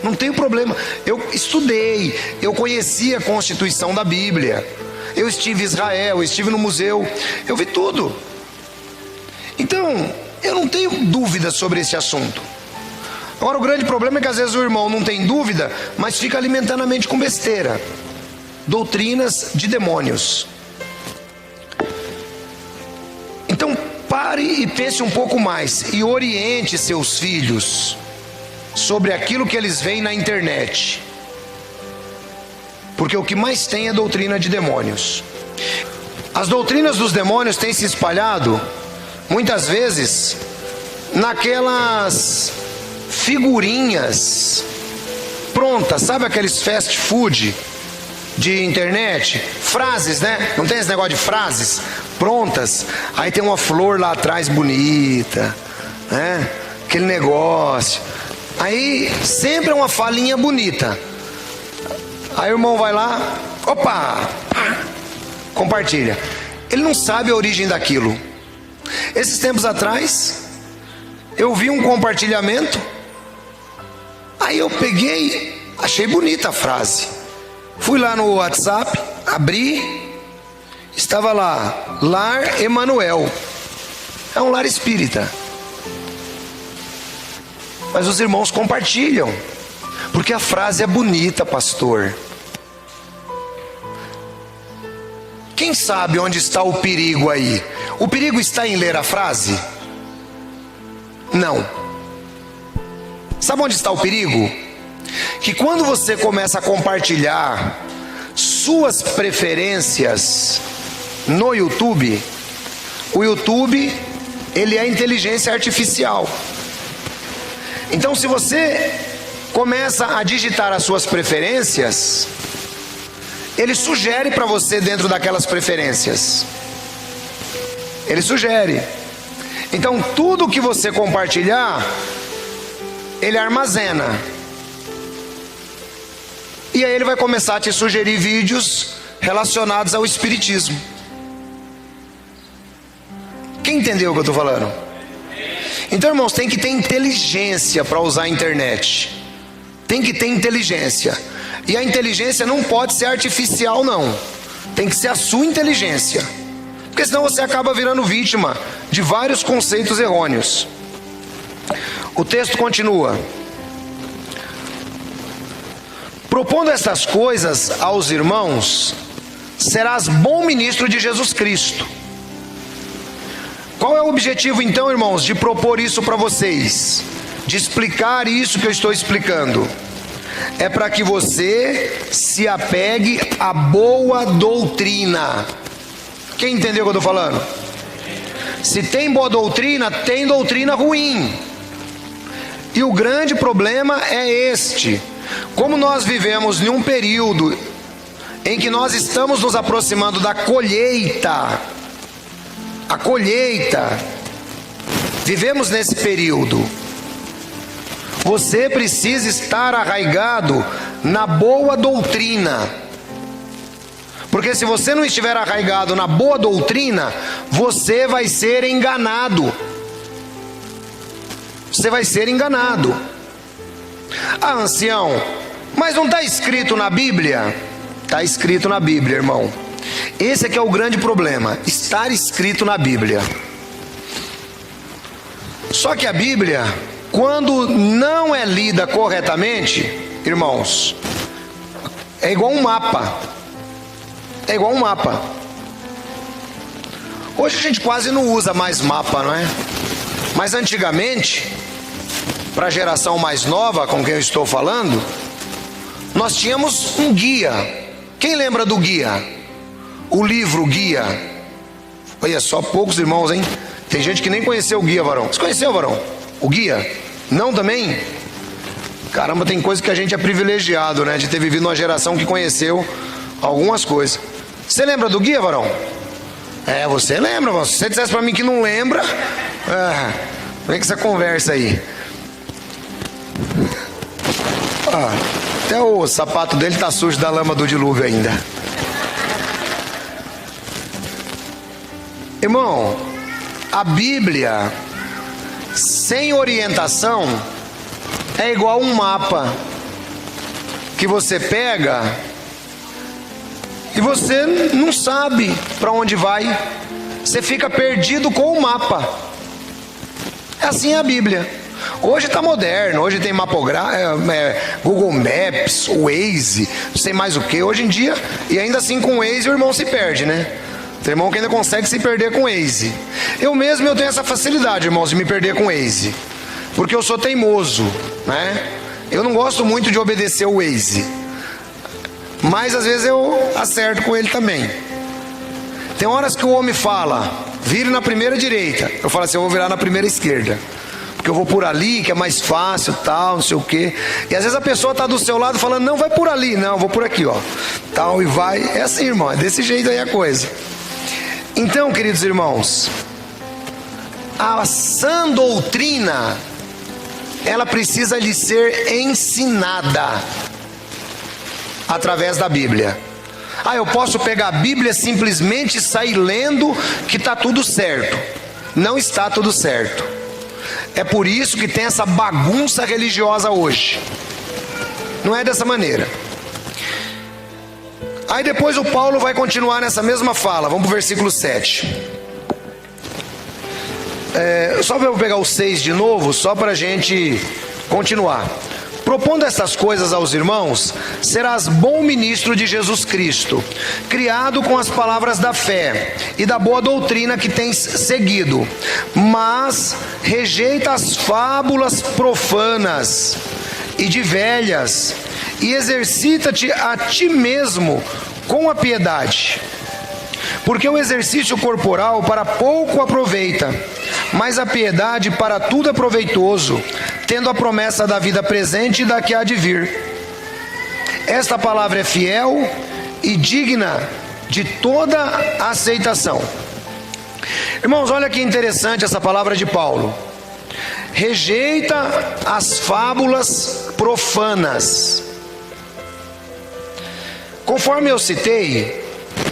Não tenho problema. Eu estudei, eu conheci a Constituição da Bíblia, eu estive em Israel, eu estive no museu, eu vi tudo. Então, eu não tenho dúvida sobre esse assunto. Agora, o grande problema é que às vezes o irmão não tem dúvida, mas fica alimentando a mente com besteira, doutrinas de demônios. Então, Pare e pense um pouco mais e oriente seus filhos sobre aquilo que eles veem na internet. Porque o que mais tem é doutrina de demônios. As doutrinas dos demônios têm se espalhado, muitas vezes, naquelas figurinhas prontas, sabe aqueles fast food de internet? Frases, né? Não tem esse negócio de frases prontas? Aí tem uma flor lá atrás bonita, né? Aquele negócio. Aí sempre é uma falinha bonita. Aí o irmão vai lá, opa, compartilha. Ele não sabe a origem daquilo. Esses tempos atrás, eu vi um compartilhamento. Aí eu peguei, achei bonita a frase. Fui lá no WhatsApp, abri, estava lá, Lar Emanuel. É um lar espírita. Mas os irmãos compartilham, porque a frase é bonita, pastor. Quem sabe onde está o perigo aí? O perigo está em ler a frase? Não. Sabe onde está o perigo? Que quando você começa a compartilhar suas preferências no YouTube, o YouTube, ele é inteligência artificial. Então, se você começa a digitar as suas preferências, ele sugere para você dentro daquelas preferências. Ele sugere. Então, tudo que você compartilhar, ele armazena. E aí ele vai começar a te sugerir vídeos relacionados ao espiritismo. Quem entendeu o que eu estou falando? Então, irmãos, tem que ter inteligência para usar a internet. Tem que ter inteligência. E a inteligência não pode ser artificial, não. Tem que ser a sua inteligência. Porque senão você acaba virando vítima de vários conceitos errôneos. O texto continua. Propondo estas coisas aos irmãos, serás bom ministro de Jesus Cristo. Qual é o objetivo então, irmãos, de propor isso para vocês? De explicar isso que eu estou explicando? É para que você se apegue à boa doutrina. Quem entendeu o que eu estou falando? Se tem boa doutrina, tem doutrina ruim. E o grande problema é este. Como nós vivemos em um período em que nós estamos nos aproximando da colheita, a colheita, vivemos nesse período. Você precisa estar arraigado na boa doutrina. Porque se você não estiver arraigado na boa doutrina, você vai ser enganado. Você vai ser enganado. Ah, ancião, mas não está escrito na Bíblia? Está escrito na Bíblia, irmão. Esse é que é o grande problema, estar escrito na Bíblia. Só que a Bíblia, quando não é lida corretamente, irmãos, é igual um mapa. É igual um mapa. Hoje a gente quase não usa mais mapa, não é? Mas antigamente, para a geração mais nova com quem eu estou falando, nós tínhamos um guia. Quem lembra do guia? O livro guia. Olha só, poucos irmãos, hein? Tem gente que nem conheceu o guia, varão. Você conheceu, varão? O guia? Não também? Caramba, tem coisa que a gente é privilegiado, né? De ter vivido numa geração que conheceu algumas coisas. Você lembra do guia, varão? É, você lembra, varão. Se você dissesse pra mim que não lembra, vem com essa conversa aí. Até o sapato dele tá sujo da lama do dilúvio ainda. Irmão, a Bíblia sem orientação é igual um mapa que você pega e você não sabe para onde vai. Você fica perdido com o mapa. Assim é a Bíblia. Hoje está moderno, hoje tem Google Maps, Waze, não sei mais o que. Hoje em dia, e ainda assim com o Waze o irmão se perde, né? Tem irmão que ainda consegue se perder com o Waze. Eu mesmo tenho essa facilidade, irmãos, de me perder com o Waze. Porque eu sou teimoso, né? Eu não gosto muito de obedecer o Waze. Mas às vezes eu acerto com ele também. Tem horas que o homem fala, vire na primeira direita. Eu falo assim, eu vou virar na primeira esquerda. Porque eu vou por ali, que é mais fácil, tal, não sei o quê. E às vezes a pessoa está do seu lado falando, não, vai por ali. Não, vou por aqui, ó. Tal, e vai. É assim, irmão, é desse jeito aí a coisa. Então, queridos irmãos, a sã doutrina, ela precisa de ser ensinada através da Bíblia. Eu posso pegar a Bíblia simplesmente e sair lendo que está tudo certo. Não está tudo certo. É por isso que tem essa bagunça religiosa hoje. Não é dessa maneira. Aí depois o Paulo vai continuar nessa mesma fala. Vamos para o versículo 7. Só vou pegar o 6 de novo, só para a gente continuar. Propondo essas coisas aos irmãos, serás bom ministro de Jesus Cristo, criado com as palavras da fé e da boa doutrina que tens seguido, mas rejeita as fábulas profanas e de velhas, e exercita-te a ti mesmo com a piedade. Porque o exercício corporal para pouco aproveita, mas a piedade para tudo é proveitoso, tendo a promessa da vida presente e da que há de vir. Esta palavra é fiel e digna de toda aceitação. Irmãos, olha que interessante essa palavra de Paulo. Rejeita as fábulas profanas. Conforme eu citei,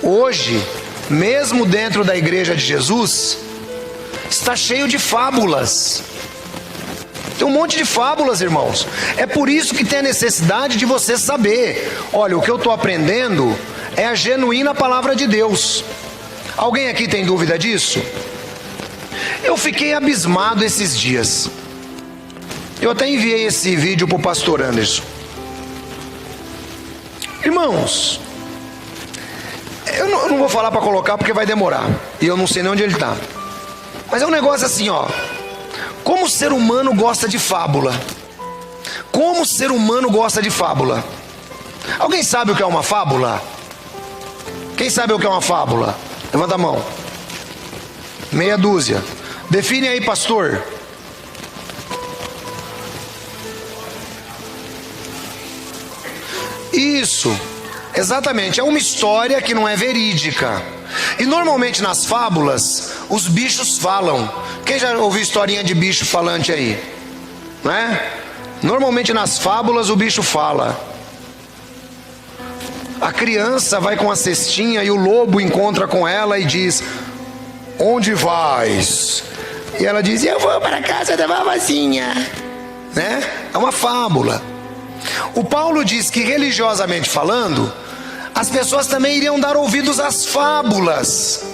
hoje, mesmo dentro da igreja de Jesus, está cheio de fábulas. Tem um monte de fábulas, irmãos. É por isso que tem a necessidade de você saber. Olha, o que eu estou aprendendo é a genuína palavra de Deus. Alguém aqui tem dúvida disso? Eu fiquei abismado esses dias. Eu até enviei esse vídeo para o pastor Anderson. Irmãos, eu não vou falar para colocar porque vai demorar. E eu não sei nem onde ele está. Mas é um negócio assim, ó. Como o ser humano gosta de fábula? Como o ser humano gosta de fábula? Alguém sabe o que é uma fábula? Quem sabe o que é uma fábula? Levanta a mão. Meia dúzia. Define aí, pastor. Isso, exatamente. É uma história que não é verídica. E normalmente nas fábulas, os bichos falam. Quem já ouviu historinha de bicho falante aí? Não é? Normalmente nas fábulas o bicho fala. A criança vai com a cestinha e o lobo encontra com ela e diz: onde vais? E ela diz: eu vou para a casa da vovozinha. Né? É uma fábula. O Paulo diz que, religiosamente falando, as pessoas também iriam dar ouvidos às fábulas.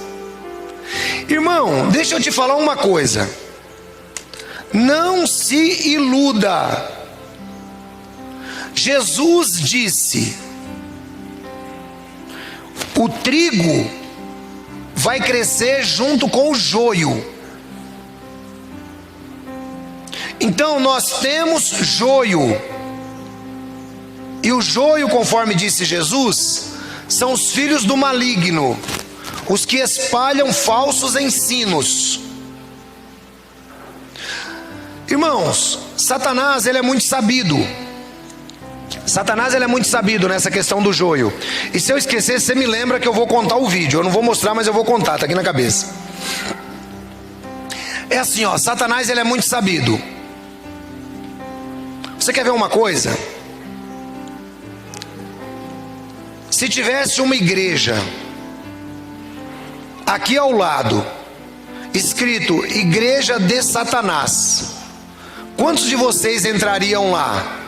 Irmão, deixa eu te falar uma coisa. Não se iluda. Jesus disse: o trigo vai crescer junto com o joio. Então nós temos joio. E o joio, conforme disse Jesus, são os filhos do maligno, os que espalham falsos ensinos. Irmãos, Satanás, ele é muito sabido. Satanás, ele é muito sabido nessa questão do joio. E se eu esquecer, você me lembra que eu vou contar o vídeo. Eu não vou mostrar, mas eu vou contar, tá aqui na cabeça. É assim, ó, Satanás, ele é muito sabido. Você quer ver uma coisa? Se tivesse uma igreja aqui ao lado, escrito Igreja de Satanás, quantos de vocês entrariam lá?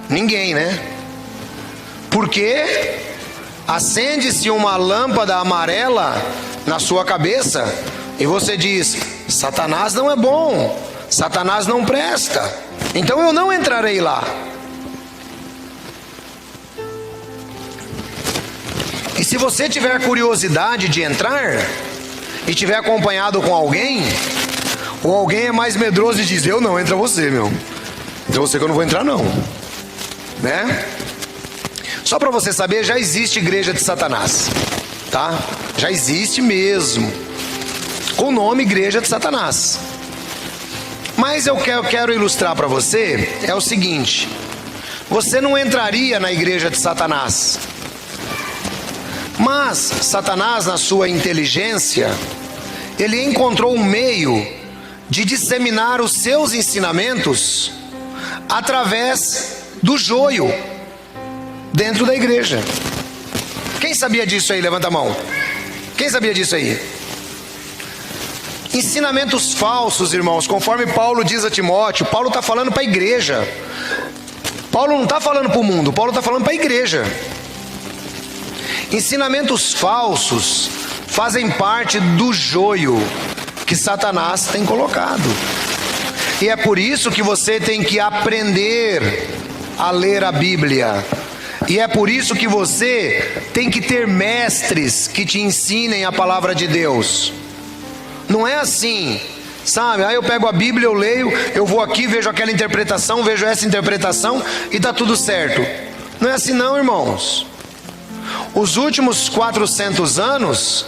Ninguém, né? Porque acende-se uma lâmpada amarela na sua cabeça e você diz: Satanás não é bom, Satanás não presta, então eu não entrarei lá. E se você tiver curiosidade de entrar e tiver acompanhado com alguém, ou alguém é mais medroso e diz: eu não, entra você, meu. Entra você que eu não vou entrar não, né? Só para você saber, já existe igreja de Satanás, tá? Já existe mesmo, com o nome Igreja de Satanás. Mas eu quero ilustrar para você é o seguinte: você não entraria na igreja de Satanás, mas Satanás, na sua inteligência, ele encontrou um meio de disseminar os seus ensinamentos através do joio dentro da igreja. Quem sabia disso aí? Levanta a mão. Quem sabia disso aí? Ensinamentos falsos, irmãos, conforme Paulo diz a Timóteo. Paulo está falando para a igreja. Paulo não está falando para o mundo, Paulo está falando para a igreja. Ensinamentos falsos fazem parte do joio que Satanás tem colocado. E é por isso que você tem que aprender a ler a Bíblia. E é por isso que você tem que ter mestres que te ensinem a palavra de Deus. Não é assim, sabe? Aí eu pego a Bíblia, eu leio, eu vou aqui, vejo aquela interpretação, vejo essa interpretação e está tudo certo. Não é assim não, irmãos. Os últimos 400 anos,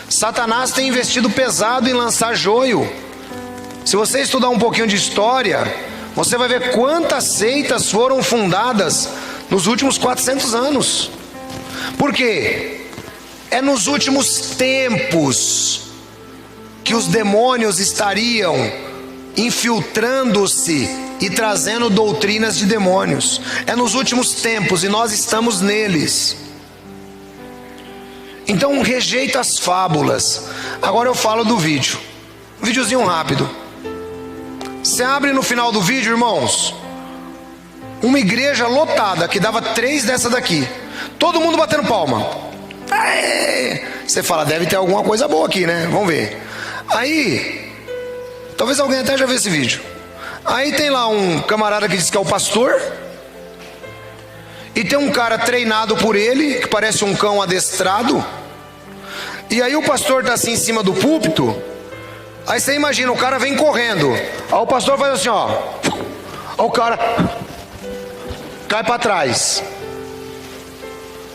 Satanás tem investido pesado em lançar joio. Se você estudar um pouquinho de história, você vai ver quantas seitas foram fundadas nos últimos 400 anos. Por quê? É nos últimos tempos que os demônios estariam infiltrando-se e trazendo doutrinas de demônios. É nos últimos tempos e nós estamos neles. Então rejeita as fábulas. Agora eu falo do vídeo. Um videozinho rápido. Você abre no final do vídeo, irmãos, uma igreja lotada que dava 3 dessa daqui. Todo mundo batendo palma. Você fala, deve ter alguma coisa boa aqui, né? Vamos ver. Aí, talvez alguém até já viu esse vídeo. Aí tem lá um camarada que diz que é o pastor, e tem um cara treinado por ele, que parece um cão adestrado. E aí o pastor está assim em cima do púlpito. Aí você imagina, o cara vem correndo. Aí o pastor faz assim, ó. Aí o cara cai para trás.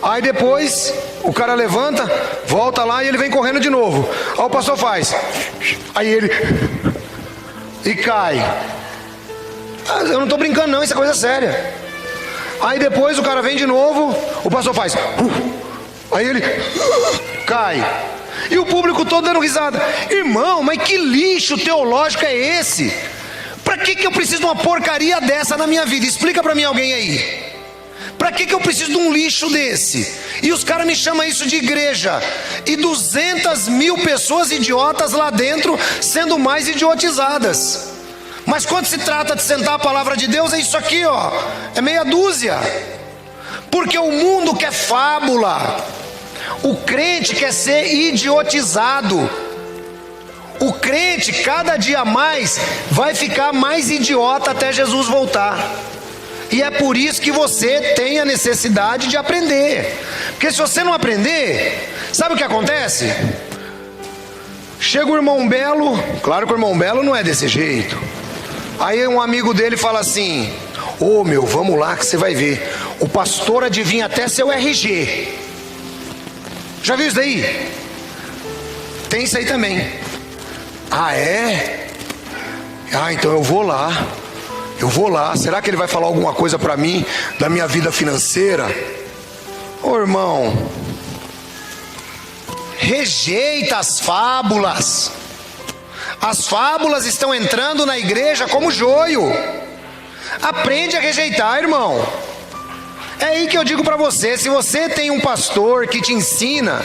Aí depois o cara levanta, volta lá e ele vem correndo de novo. Aí o pastor faz. Aí ele e cai. Eu não estou brincando não, isso é coisa séria. Aí depois o cara vem de novo, o pastor faz. Aí ele cai. E o público todo dando risada. Irmão, mas que lixo teológico é esse? Para que eu preciso de uma porcaria dessa na minha vida? Explica para mim alguém aí. Para que eu preciso de um lixo desse? E os caras me chamam isso de igreja. E 200 mil pessoas idiotas lá dentro sendo mais idiotizadas. Mas quando se trata de sentar a palavra de Deus, é isso aqui, ó. É meia dúzia. Porque o mundo quer fábula. O crente quer ser idiotizado. O crente cada dia mais vai ficar mais idiota até Jesus voltar. E é por isso que você tem a necessidade de aprender. Porque se você não aprender, sabe o que acontece? Chega o irmão Belo, claro que o irmão Belo não é desse jeito. Aí um amigo dele fala assim: ô meu, vamos lá que você vai ver. O pastor adivinha até seu RG. Já viu isso daí? Tem isso aí também. Ah, é? Ah, então eu vou lá. Eu vou lá. Será que ele vai falar alguma coisa para mim da minha vida financeira? Ô irmão, rejeita as fábulas. As fábulas estão entrando na igreja como joio. Aprende a rejeitar, irmão. É aí que eu digo para você, se você tem um pastor que te ensina,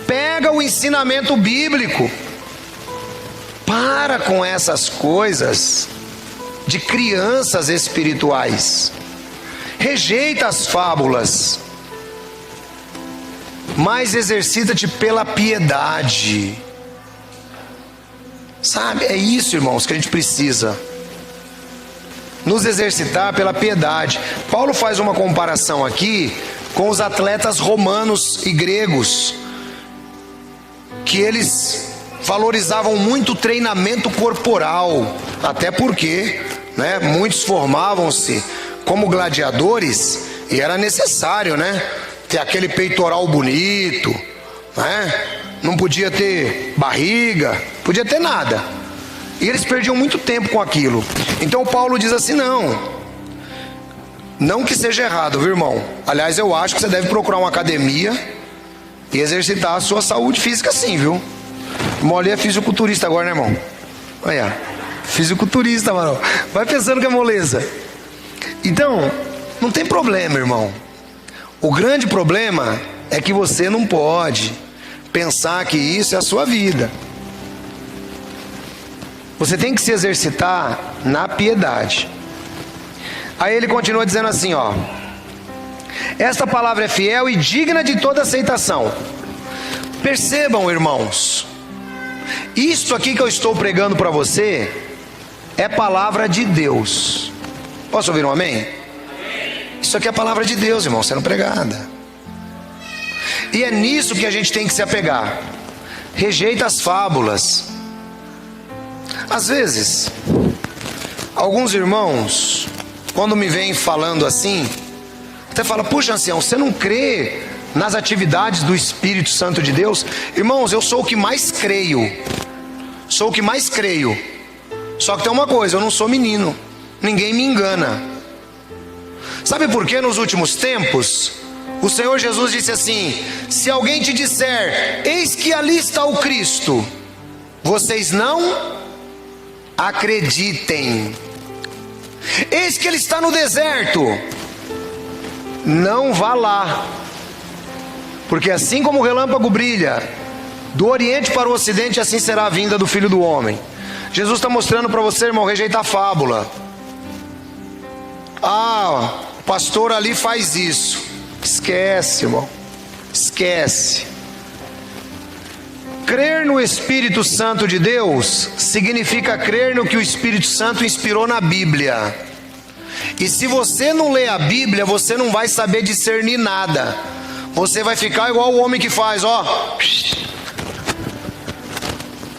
pega o ensinamento bíblico. Para com essas coisas de crianças espirituais. Rejeita as fábulas, mas exercita-te pela piedade. Sabe, é isso, irmãos, que a gente precisa. Nos exercitar pela piedade. Paulo faz uma comparação aqui com os atletas romanos e gregos, que eles valorizavam muito o treinamento corporal, até porque, né, muitos formavam-se como gladiadores e era necessário, né, ter aquele peitoral bonito, né? Não podia ter barriga, podia ter nada. E eles perdiam muito tempo com aquilo. Então Paulo diz assim: não que seja errado, viu, irmão? Aliás, eu acho que você deve procurar uma academia e exercitar a sua saúde física, sim, viu? O Mole é fisiculturista agora, né, irmão? Olha, fisiculturista, mano. Vai pensando que é moleza. Então, não tem problema, irmão. O grande problema é que você não pode pensar que isso é a sua vida. Você tem que se exercitar na piedade. Aí ele continua dizendo assim, ó: esta palavra é fiel e digna de toda aceitação. Percebam, irmãos, isto aqui que eu estou pregando para você é palavra de Deus. Posso ouvir um amém? Isso aqui é a palavra de Deus, irmão, sendo pregada. E é nisso que a gente tem que se apegar. Rejeita as fábulas. Às vezes, alguns irmãos, quando me vêm falando assim, até fala: puxa, ancião, você não crê nas atividades do Espírito Santo de Deus? Irmãos, eu sou o que mais creio. Sou o que mais creio. Só que tem uma coisa, eu não sou menino. Ninguém me engana. Sabe por que nos últimos tempos o Senhor Jesus disse assim: se alguém te disser, eis que ali está o Cristo, vocês não acreditem. Eis que ele está no deserto, não vá lá, porque assim como o relâmpago brilha do oriente para o ocidente, assim será a vinda do Filho do Homem. Jesus está mostrando para você, irmão, rejeitar a fábula. Ah, o pastor ali faz isso. Esquece, irmão, esquece. Crer no Espírito Santo de Deus significa crer no que o Espírito Santo inspirou na Bíblia. E se você não lê a Bíblia, você não vai saber discernir nada. Você vai ficar igual o homem que faz, ó,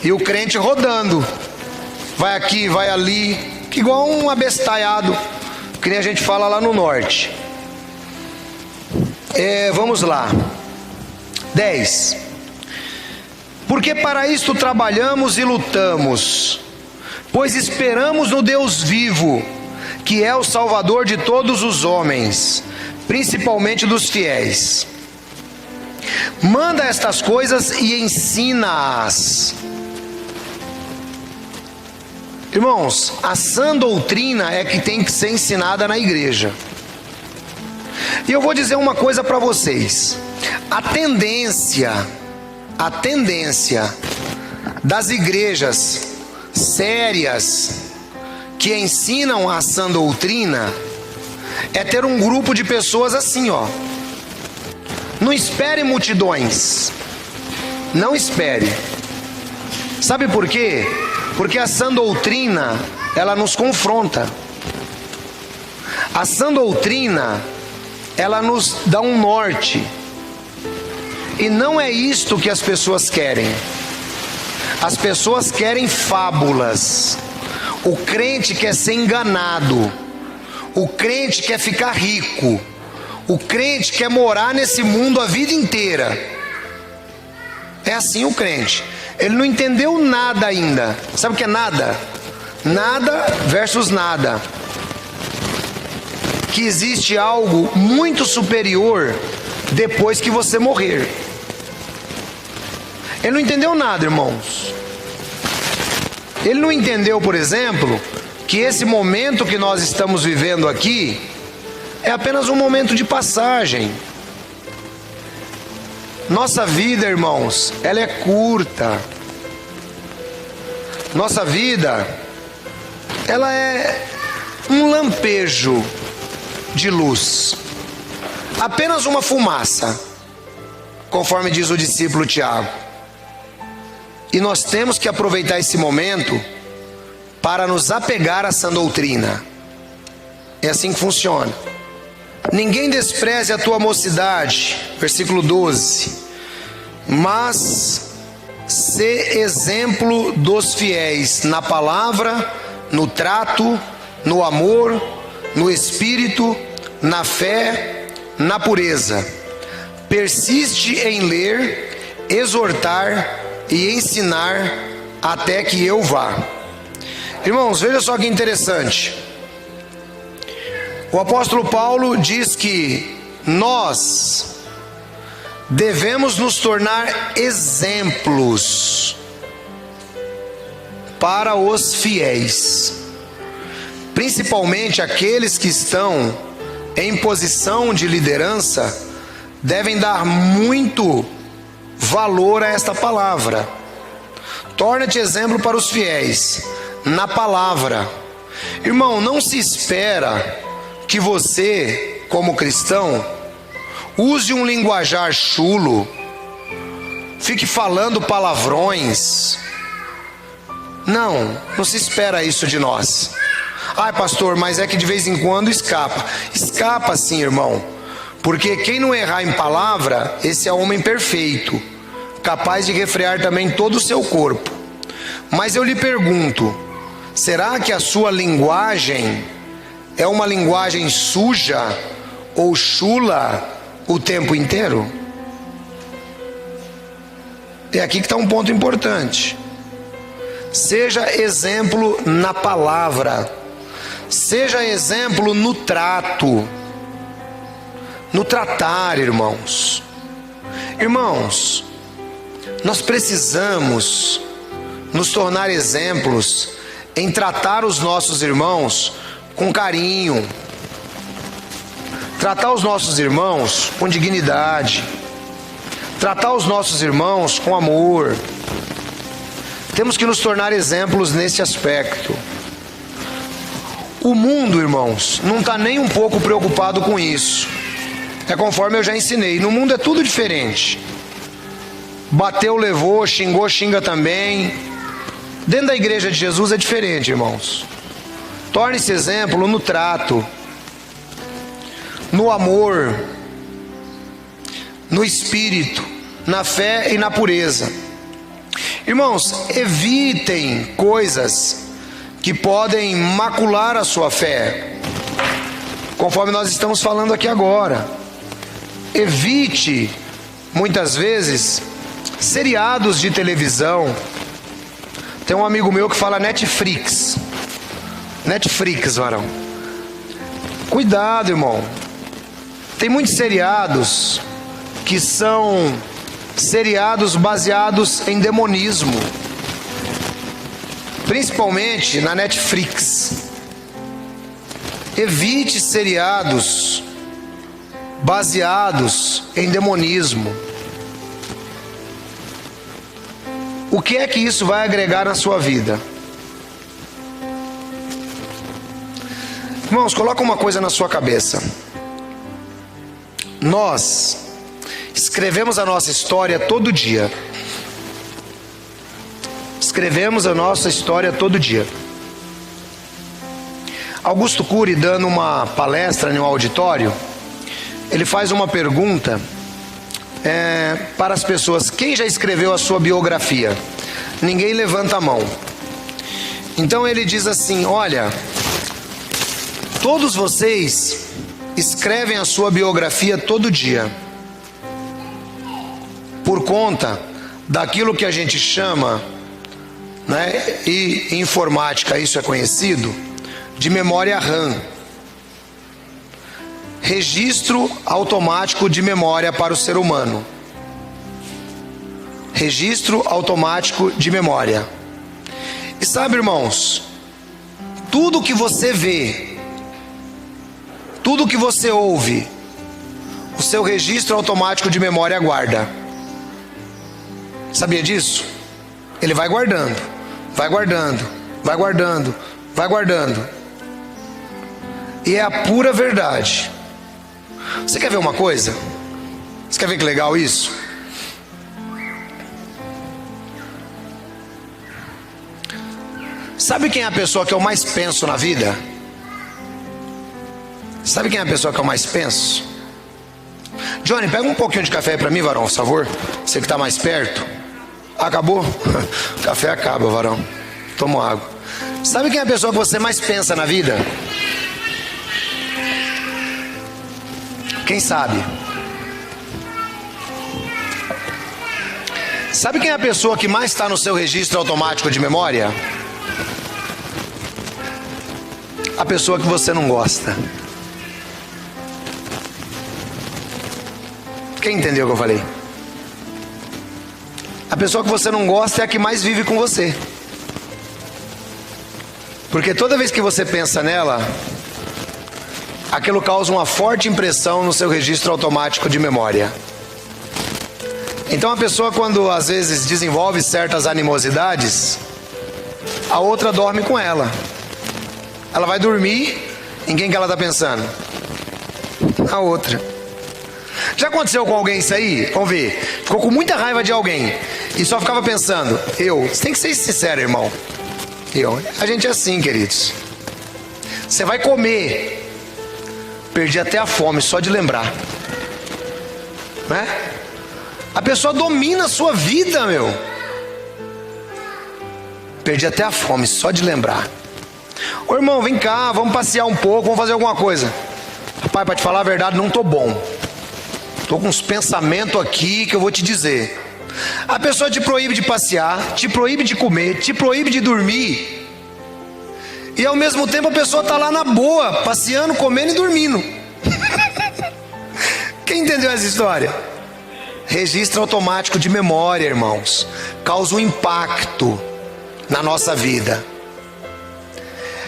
e o crente rodando, vai aqui, vai ali, igual um abestalhado, que nem a gente fala lá no norte. Vamos lá. 10. Porque para isto trabalhamos e lutamos, pois esperamos no Deus vivo, que é o Salvador de todos os homens, principalmente dos fiéis. Manda estas coisas e ensina-as. Irmãos, a sã doutrina é que tem que ser ensinada na igreja. E eu vou dizer uma coisa para vocês: a tendência das igrejas sérias que ensinam a sã doutrina é ter um grupo de pessoas assim, ó. Não espere multidões, não espere. Sabe por quê? Porque a sã doutrina, ela nos confronta. A sã doutrina, ela nos dá um norte. E não é isto que as pessoas querem. As pessoas querem fábulas. O crente quer ser enganado. O crente quer ficar rico. O crente quer morar nesse mundo a vida inteira. É assim o crente. Ele não entendeu nada ainda. Sabe o que é nada? Nada versus nada. Que existe algo muito superior depois que você morrer. Ele não entendeu nada, irmãos. Ele não entendeu, por exemplo, que esse momento que nós estamos vivendo aqui é apenas um momento de passagem. Nossa vida, irmãos, ela é curta. Nossa vida, ela é um lampejo de luz, apenas uma fumaça, conforme diz o discípulo Tiago. E nós temos que aproveitar esse momento para nos apegar à sã doutrina. É assim que funciona. Ninguém despreze a tua mocidade, versículo 12, mas sê exemplo dos fiéis na palavra, no trato, no amor, no espírito, na fé, na pureza. Persiste em ler, exortar e ensinar até que eu vá. Irmãos, veja só que interessante. O apóstolo Paulo diz que nós devemos nos tornar exemplos para os fiéis, principalmente aqueles que estão em posição de liderança, devem dar muito valor a esta palavra. Torna-te exemplo para os fiéis na palavra. Irmão, não se espera que você, como cristão, use um linguajar chulo, fique falando palavrões. Não se espera isso de nós. Ai, pastor, mas é que de vez em quando escapa. Escapa sim, irmão, porque quem não errar em palavra, esse é homem perfeito, capaz de refrear também todo o seu corpo. Mas eu lhe pergunto, será que a sua linguagem é uma linguagem suja ou chula o tempo inteiro? É aqui que está um ponto importante. Seja exemplo na palavra, seja exemplo no trato, no tratar, irmãos. Irmãos, nós precisamos nos tornar exemplos em tratar os nossos irmãos com carinho, tratar os nossos irmãos com dignidade, tratar os nossos irmãos com amor. Temos que nos tornar exemplos nesse aspecto. O mundo, irmãos, não está nem um pouco preocupado com isso. É conforme eu já ensinei, no mundo é tudo diferente. Bateu, levou, xingou, xinga também. Dentro da igreja de Jesus é diferente, irmãos. Torne-se exemplo no trato, no amor, no espírito, na fé e na pureza. Irmãos, evitem coisas que podem macular a sua fé, conforme nós estamos falando aqui agora. Evite, muitas vezes, seriados de televisão. Tem um amigo meu que fala Netflix, varão. Cuidado, irmão. Tem muitos seriados que são seriados baseados em demonismo, principalmente na Netflix. Evite seriados baseados em demonismo. O que é que isso vai agregar na sua vida? Irmãos, coloca uma coisa na sua cabeça. Nós escrevemos a nossa história todo dia. Escrevemos a nossa história todo dia. Augusto Cury, dando uma palestra em um auditório, ele faz uma pergunta para as pessoas: quem já escreveu a sua biografia? Ninguém levanta a mão. Então ele diz assim: olha, todos vocês escrevem a sua biografia todo dia, por conta daquilo que a gente chama, né, e em informática isso é conhecido, de memória RAM. Registro automático de memória para o ser humano. Registro automático de memória. E sabe, irmãos, tudo que você vê, tudo que você ouve, o seu registro automático de memória guarda. Sabia disso? Ele vai guardando, vai guardando, vai guardando, vai guardando. E é a pura verdade. Você quer ver uma coisa? Você quer ver que legal isso? Sabe quem é a pessoa que eu mais penso na vida? Sabe quem é a pessoa que eu mais penso? Johnny, pega um pouquinho de café aí pra mim, varão, por favor. Você que tá mais perto. Acabou? O café acaba, varão. Toma água. Sabe quem é a pessoa que você mais pensa na vida? Quem sabe? Sabe quem é a pessoa que mais está no seu registro automático de memória? A pessoa que você não gosta. Quem entendeu o que eu falei? A pessoa que você não gosta é a que mais vive com você. Porque toda vez que você pensa nela, aquilo causa uma forte impressão no seu registro automático de memória. Então a pessoa, quando às vezes desenvolve certas animosidades, a outra dorme com ela. Ela vai dormir, em quem que ela está pensando? A outra. Já aconteceu com alguém isso aí? Vamos ver. Ficou com muita raiva de alguém e só ficava pensando, você tem que ser sincero, irmão. A gente é assim, queridos. Você vai comer, perdi até a fome só de lembrar, né? A pessoa domina a sua vida, meu. Perdi até a fome só de lembrar. Ô irmão, vem cá, vamos passear um pouco, vamos fazer alguma coisa. Rapaz, para te falar a verdade, não tô bom. Tô com uns pensamentos aqui que eu vou te dizer. A pessoa te proíbe de passear, te proíbe de comer, te proíbe de dormir. E ao mesmo tempo a pessoa tá lá na boa, passeando, comendo e dormindo. Quem entendeu essa história? Registro automático de memória, irmãos, causa um impacto na nossa vida.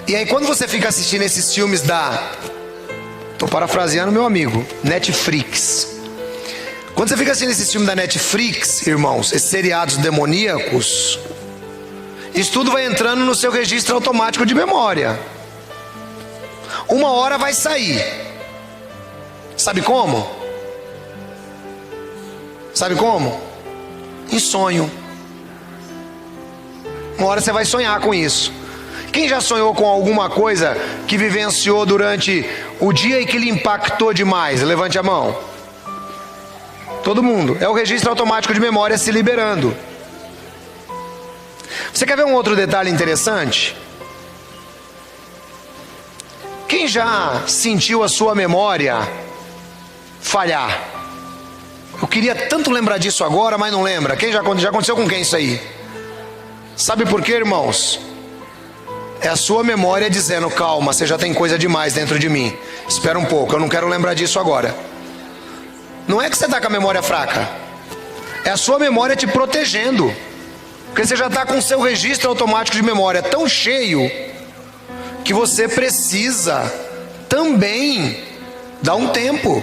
E aí quando você fica assistindo esses filmes tô parafraseando meu amigo, Netflix. Quando você fica assistindo esses filmes da Netflix, irmãos, esses seriados demoníacos, isso tudo vai entrando no seu registro automático de memória. Uma hora vai sair. Sabe como? Sabe como? Em sonho. Uma hora você vai sonhar com isso. Quem já sonhou com alguma coisa que vivenciou durante o dia e que lhe impactou demais? Levante a mão. Todo mundo. É o registro automático de memória se liberando. Você quer ver um outro detalhe interessante? Quem já sentiu a sua memória falhar? Eu queria tanto lembrar disso agora, mas não lembra. Quem já aconteceu com quem isso aí? Sabe por quê, irmãos? É a sua memória dizendo, calma, você já tem coisa demais dentro de mim. Espera um pouco, eu não quero lembrar disso agora. Não é que você está com a memória fraca. É a sua memória te protegendo. Porque você já está com o seu registro automático de memória tão cheio que você precisa também dar um tempo.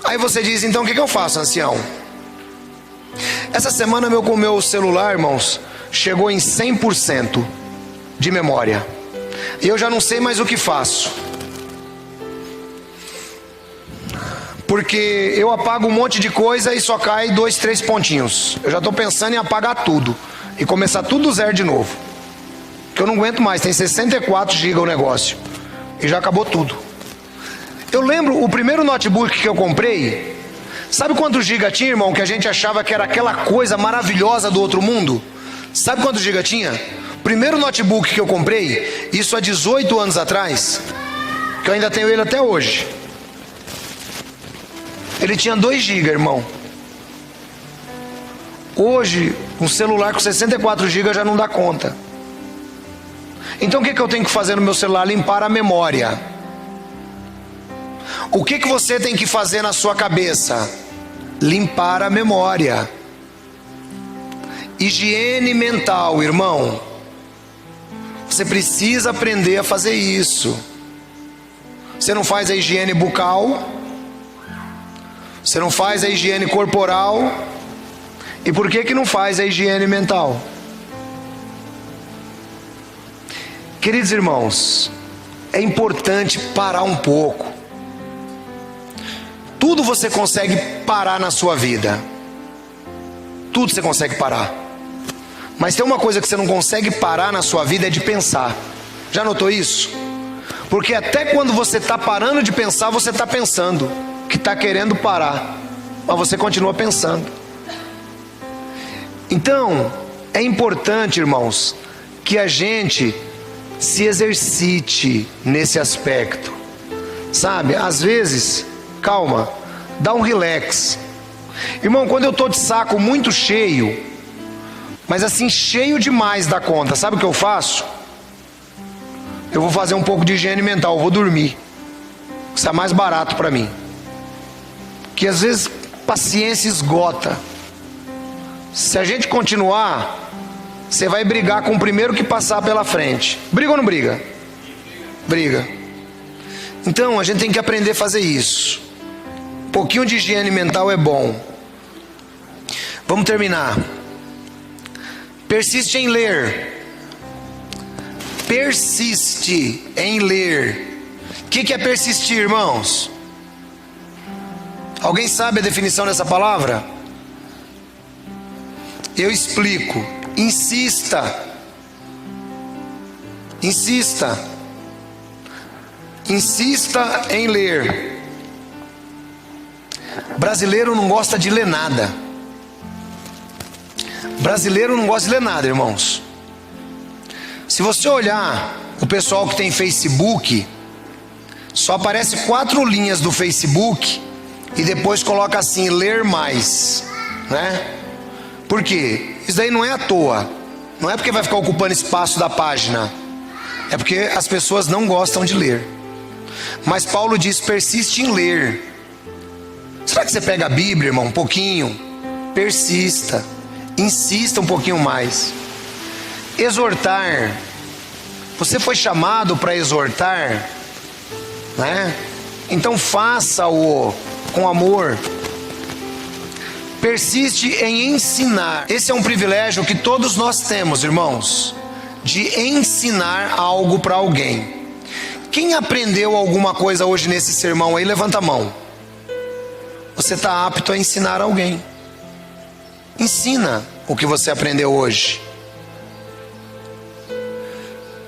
Aí você diz, então o que eu faço, ancião? Essa semana meu celular, irmãos, chegou em 100% de memória. E eu já não sei mais o que faço. Porque eu apago um monte de coisa e só cai 2, 3 pontinhos. Eu já estou pensando em apagar tudo e começar tudo do zero de novo. Porque eu não aguento mais, tem 64 GB o negócio. E já acabou tudo. Eu lembro o primeiro notebook que eu comprei. Sabe quantos giga tinha, irmão? Que a gente achava que era aquela coisa maravilhosa do outro mundo. Sabe quantos giga tinha? Primeiro notebook que eu comprei, isso há 18 anos atrás, que eu ainda tenho ele até hoje. Ele tinha 2 GB, irmão. Hoje, um celular com 64 GB já não dá conta. Então o que eu tenho que fazer no meu celular? Limpar a memória. O que você tem que fazer na sua cabeça? Limpar a memória. Higiene mental, irmão. Você precisa aprender a fazer isso. Você não faz a higiene bucal, você não faz a higiene corporal. E por que não faz a higiene mental? Queridos irmãos, é importante parar um pouco. Tudo você consegue parar na sua vida. Tudo você consegue parar. Mas tem uma coisa que você não consegue parar na sua vida, é de pensar. Já notou isso? Porque até quando você está parando de pensar, você está pensando que está querendo parar, mas você continua pensando. Então, é importante, irmãos, que a gente se exercite nesse aspecto. Sabe, às vezes, calma, dá um relax. Irmão, quando eu estou de saco muito cheio, mas assim, cheio demais da conta, sabe o que eu faço? Eu vou fazer um pouco de higiene mental, eu vou dormir. Isso é mais barato para mim. Que às vezes paciência esgota. Se a gente continuar, você vai brigar com o primeiro que passar pela frente. Briga ou não briga? Briga. Então a gente tem que aprender a fazer isso. Um pouquinho de higiene mental é bom. Vamos terminar. Persiste em ler. Persiste em ler. O que é persistir, irmãos? Alguém sabe a definição dessa palavra? Eu explico. Insista. Insista. Insista em ler. Brasileiro não gosta de ler nada. Brasileiro não gosta de ler nada, irmãos. Se você olhar o pessoal que tem Facebook, só aparece 4 linhas do Facebook e depois coloca assim, ler mais, né? Por quê? Isso daí não é à toa. Não é porque vai ficar ocupando espaço da página. É porque as pessoas não gostam de ler. Mas Paulo diz, persiste em ler. Será que você pega a Bíblia, irmão, um pouquinho? Persista. Insista um pouquinho mais. Exortar. Você foi chamado para exortar, né? Então faça-o com amor. Persiste em ensinar. Esse é um privilégio que todos nós temos, irmãos, de ensinar algo para alguém. Quem aprendeu alguma coisa hoje nesse sermão aí, levanta a mão. Você está apto a ensinar alguém. Ensina o que você aprendeu hoje.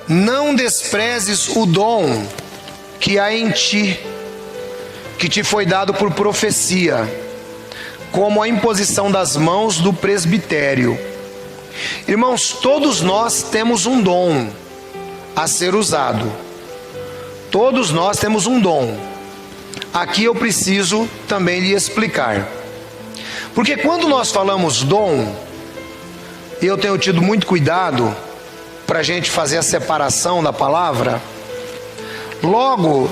Não desprezes o dom que há em ti, que te foi dado por profecia, como a imposição das mãos do presbitério. Irmãos, todos nós temos um dom a ser usado. Todos nós temos um dom. Aqui eu preciso também lhe explicar. Porque quando nós falamos dom, eu tenho tido muito cuidado para a gente fazer a separação da palavra. Logo,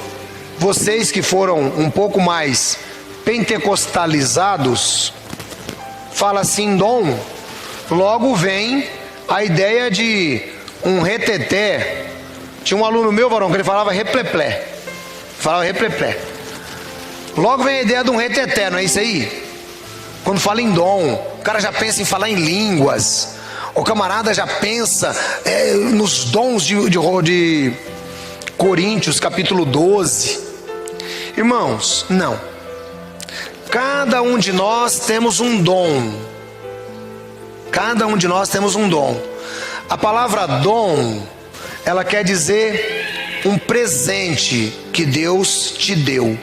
vocês que foram um pouco mais pentecostalizados, fala assim, dom, logo vem a ideia de um reteté. Tinha um aluno meu, varão, que ele falava repleplé. Falava repleplé. Logo vem a ideia de um reteté, não é isso aí? Quando fala em dom, o cara já pensa em falar em línguas. O camarada já pensa nos dons de Coríntios, capítulo 12. Irmãos, não. Cada um de nós temos um dom. Cada um de nós temos um dom. A palavra dom, ela quer dizer um presente que Deus te deu.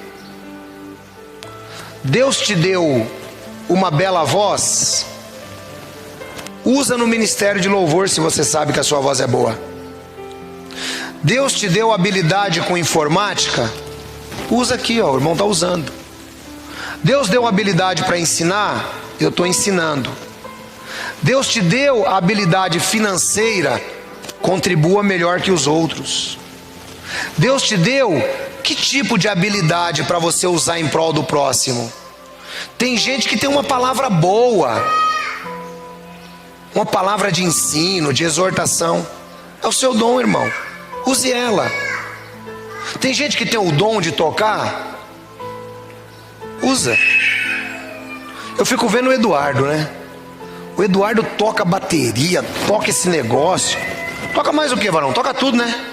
Deus te deu uma bela voz. Usa no ministério de louvor se você sabe que a sua voz é boa. Deus te deu habilidade com informática. Usa aqui, ó, o irmão está usando. Deus deu habilidade para ensinar. Eu estou ensinando. Deus te deu a habilidade financeira. Contribua melhor que os outros. Deus te deu que tipo de habilidade para você usar em prol do próximo? Tem gente que tem uma palavra boa, uma palavra de ensino, de exortação. É o seu dom, irmão. Use ela. Tem gente que tem o dom de tocar. Usa. Eu fico vendo o Eduardo, né? O Eduardo toca bateria, toca esse negócio. Toca mais o que, varão? Toca tudo, né?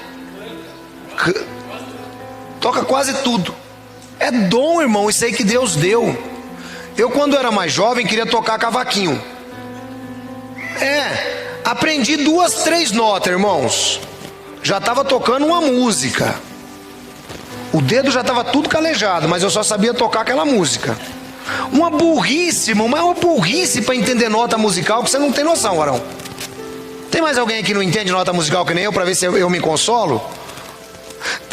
Toca quase tudo. É dom, irmão, isso aí que Deus deu. Eu, quando era mais jovem, queria tocar cavaquinho. Aprendi 2, 3 notas, irmãos. já estava tocando uma música. O dedo já estava tudo calejado, mas eu só sabia tocar aquela música. Uma burrice, irmão, mas uma burrice para entender nota musical que você não tem noção, varão. Tem mais alguém que não entende nota musical que nem eu, para ver se eu me consolo?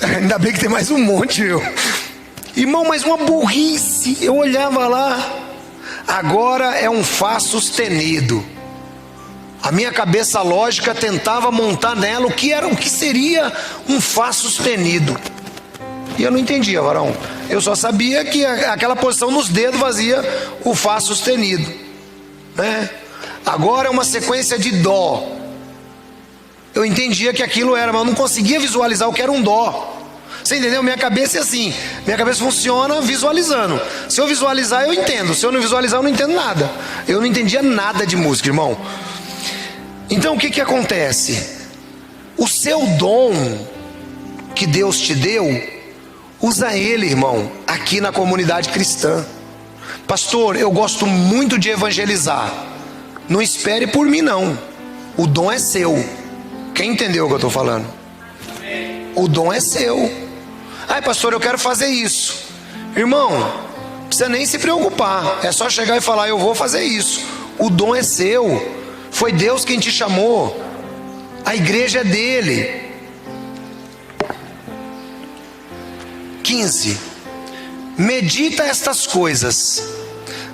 Ainda bem que tem mais um monte, viu? Irmão, mas uma burrice. Eu olhava lá, agora é um Fá sustenido. A minha cabeça lógica tentava montar nela o que seria um Fá sustenido. E eu não entendia, varão. Eu só sabia que aquela posição nos dedos fazia o Fá sustenido, né? Agora é uma sequência de Dó. Eu entendia que aquilo era, mas eu não conseguia visualizar o que era um Dó. Você entendeu? Minha cabeça é assim. Minha cabeça funciona visualizando. Se eu visualizar, eu entendo. Se eu não visualizar, eu não entendo nada. Eu não entendia nada de música, irmão. Então o que acontece? O seu dom que Deus te deu, usa ele, irmão, aqui na comunidade cristã. Pastor, eu gosto muito de evangelizar. Não espere por mim, não. O dom é seu. Quem entendeu o que eu estou falando? O dom é seu. Ai, pastor, eu quero fazer isso. Irmão, não precisa nem se preocupar. É só chegar e falar, eu vou fazer isso. O dom é seu. Foi Deus quem te chamou. A igreja é dele. 15. Medita estas coisas.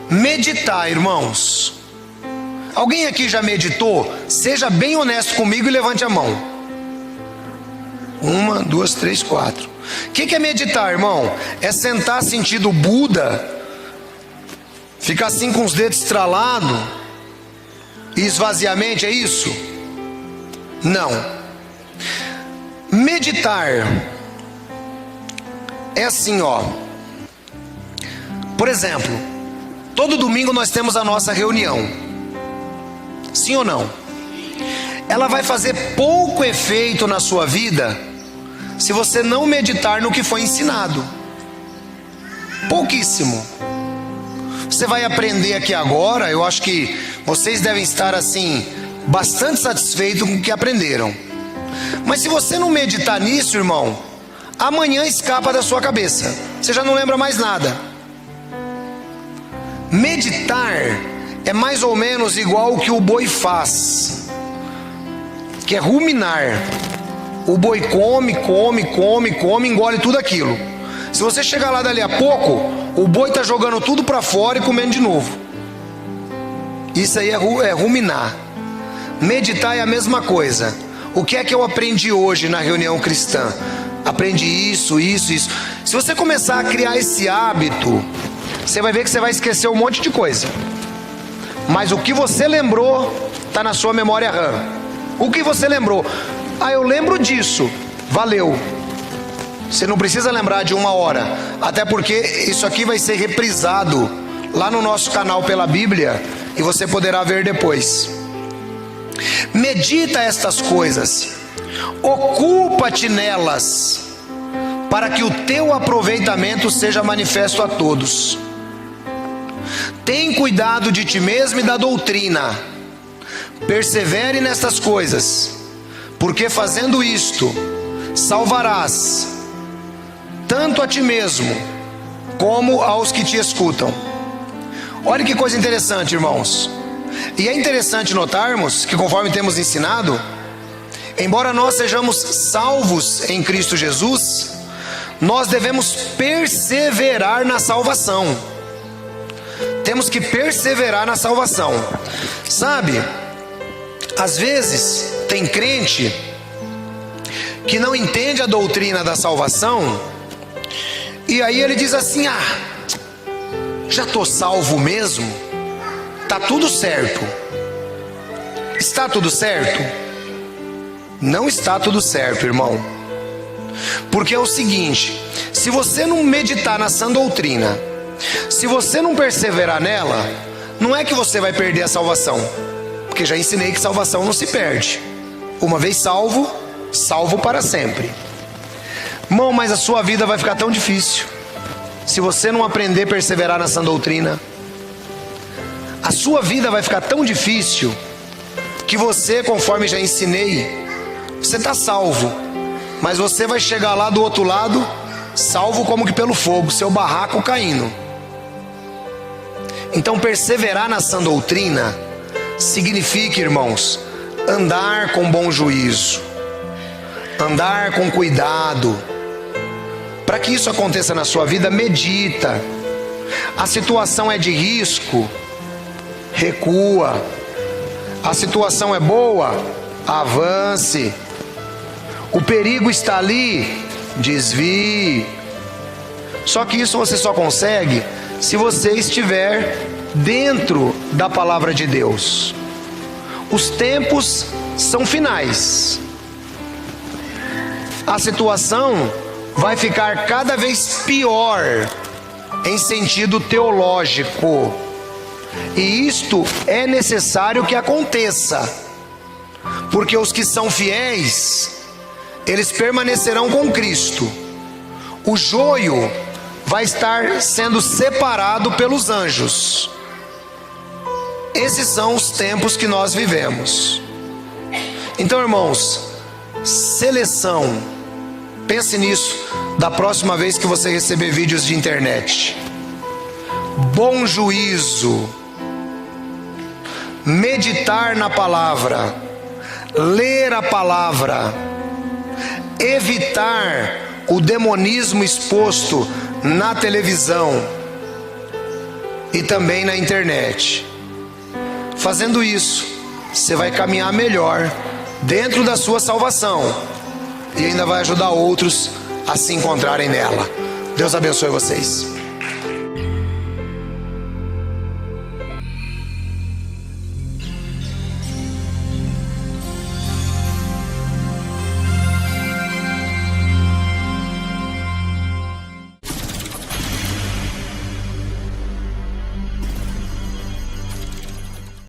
Meditar, irmãos. Alguém aqui já meditou? Seja bem honesto comigo e levante a mão. 1, 2, 3, 4. O que é meditar, irmão? É sentar sentido Buda, ficar assim com os dedos estralados e esvaziar a mente, é isso? Não. Meditar é assim, ó. Por exemplo, todo domingo nós temos a nossa reunião. Sim ou não? Ela vai fazer pouco efeito na sua vida se você não meditar no que foi ensinado. Pouquíssimo. Você vai aprender aqui agora. Eu acho que vocês devem estar assim bastante satisfeitos com o que aprenderam. Mas se você não meditar nisso, irmão, amanhã escapa da sua cabeça. Você já não lembra mais nada. Meditar é mais ou menos igual o que o boi faz, que é ruminar. O boi come, engole tudo aquilo. Se você chegar lá dali a pouco, o boi está jogando tudo para fora e comendo de novo. Isso aí é ruminar. Meditar é a mesma coisa. O que é que eu aprendi hoje na reunião cristã? Aprendi isso. Se você começar a criar esse hábito, você vai ver que você vai esquecer um monte de coisa. Mas o que você lembrou está na sua memória RAM. O que você lembrou? Ah, eu lembro disso. Valeu. Você não precisa lembrar de 1 hora. Até porque isso aqui vai ser reprisado lá no nosso canal pela Bíblia. E você poderá ver depois. Medita estas coisas. Ocupa-te nelas, para que o teu aproveitamento seja manifesto a todos. Tem cuidado de ti mesmo e da doutrina. Persevere nestas coisas, porque fazendo isto, salvarás tanto a ti mesmo, como aos que te escutam. Olha que coisa interessante, irmãos. E é interessante notarmos que, conforme temos ensinado, embora nós sejamos salvos em Cristo Jesus, nós devemos perseverar na salvação. Temos que perseverar na salvação. Sabe, às vezes tem crente que não entende a doutrina da salvação, e aí ele diz assim: ah, já estou salvo mesmo, está tudo certo. Está tudo certo? Não está tudo certo, irmão. Porque é o seguinte: se você não meditar na sã doutrina, se você não perseverar nela, não é que você vai perder a salvação, porque já ensinei que salvação não se perde. Uma vez salvo, salvo para sempre. Irmão, mas a sua vida vai ficar tão difícil se você não aprender a perseverar na sã doutrina. A sua vida vai ficar tão difícil que você, conforme já ensinei, você está salvo, mas você vai chegar lá do outro lado, salvo como que pelo fogo, seu barraco caindo. Então perseverar na sã doutrina significa, irmãos, andar com bom juízo, andar com cuidado. Para que isso aconteça na sua vida, medita. A situação é de risco, recua. A situação é boa, avance. O perigo está ali, desvie. Só que isso você só consegue se você estiver dentro da palavra de Deus. Os tempos são finais. A situação vai ficar cada vez pior em sentido teológico. E isto é necessário que aconteça, porque os que são fiéis, eles permanecerão com Cristo. O joio vai estar sendo separado pelos anjos. Esses são os tempos que nós vivemos. Então, irmãos, seleção. Pense nisso da próxima vez que você receber vídeos de internet. Bom juízo. Meditar na palavra. Ler a palavra. Evitar o demonismo exposto na televisão e também na internet. Fazendo isso, você vai caminhar melhor dentro da sua salvação e ainda vai ajudar outros a se encontrarem nela. Deus abençoe vocês.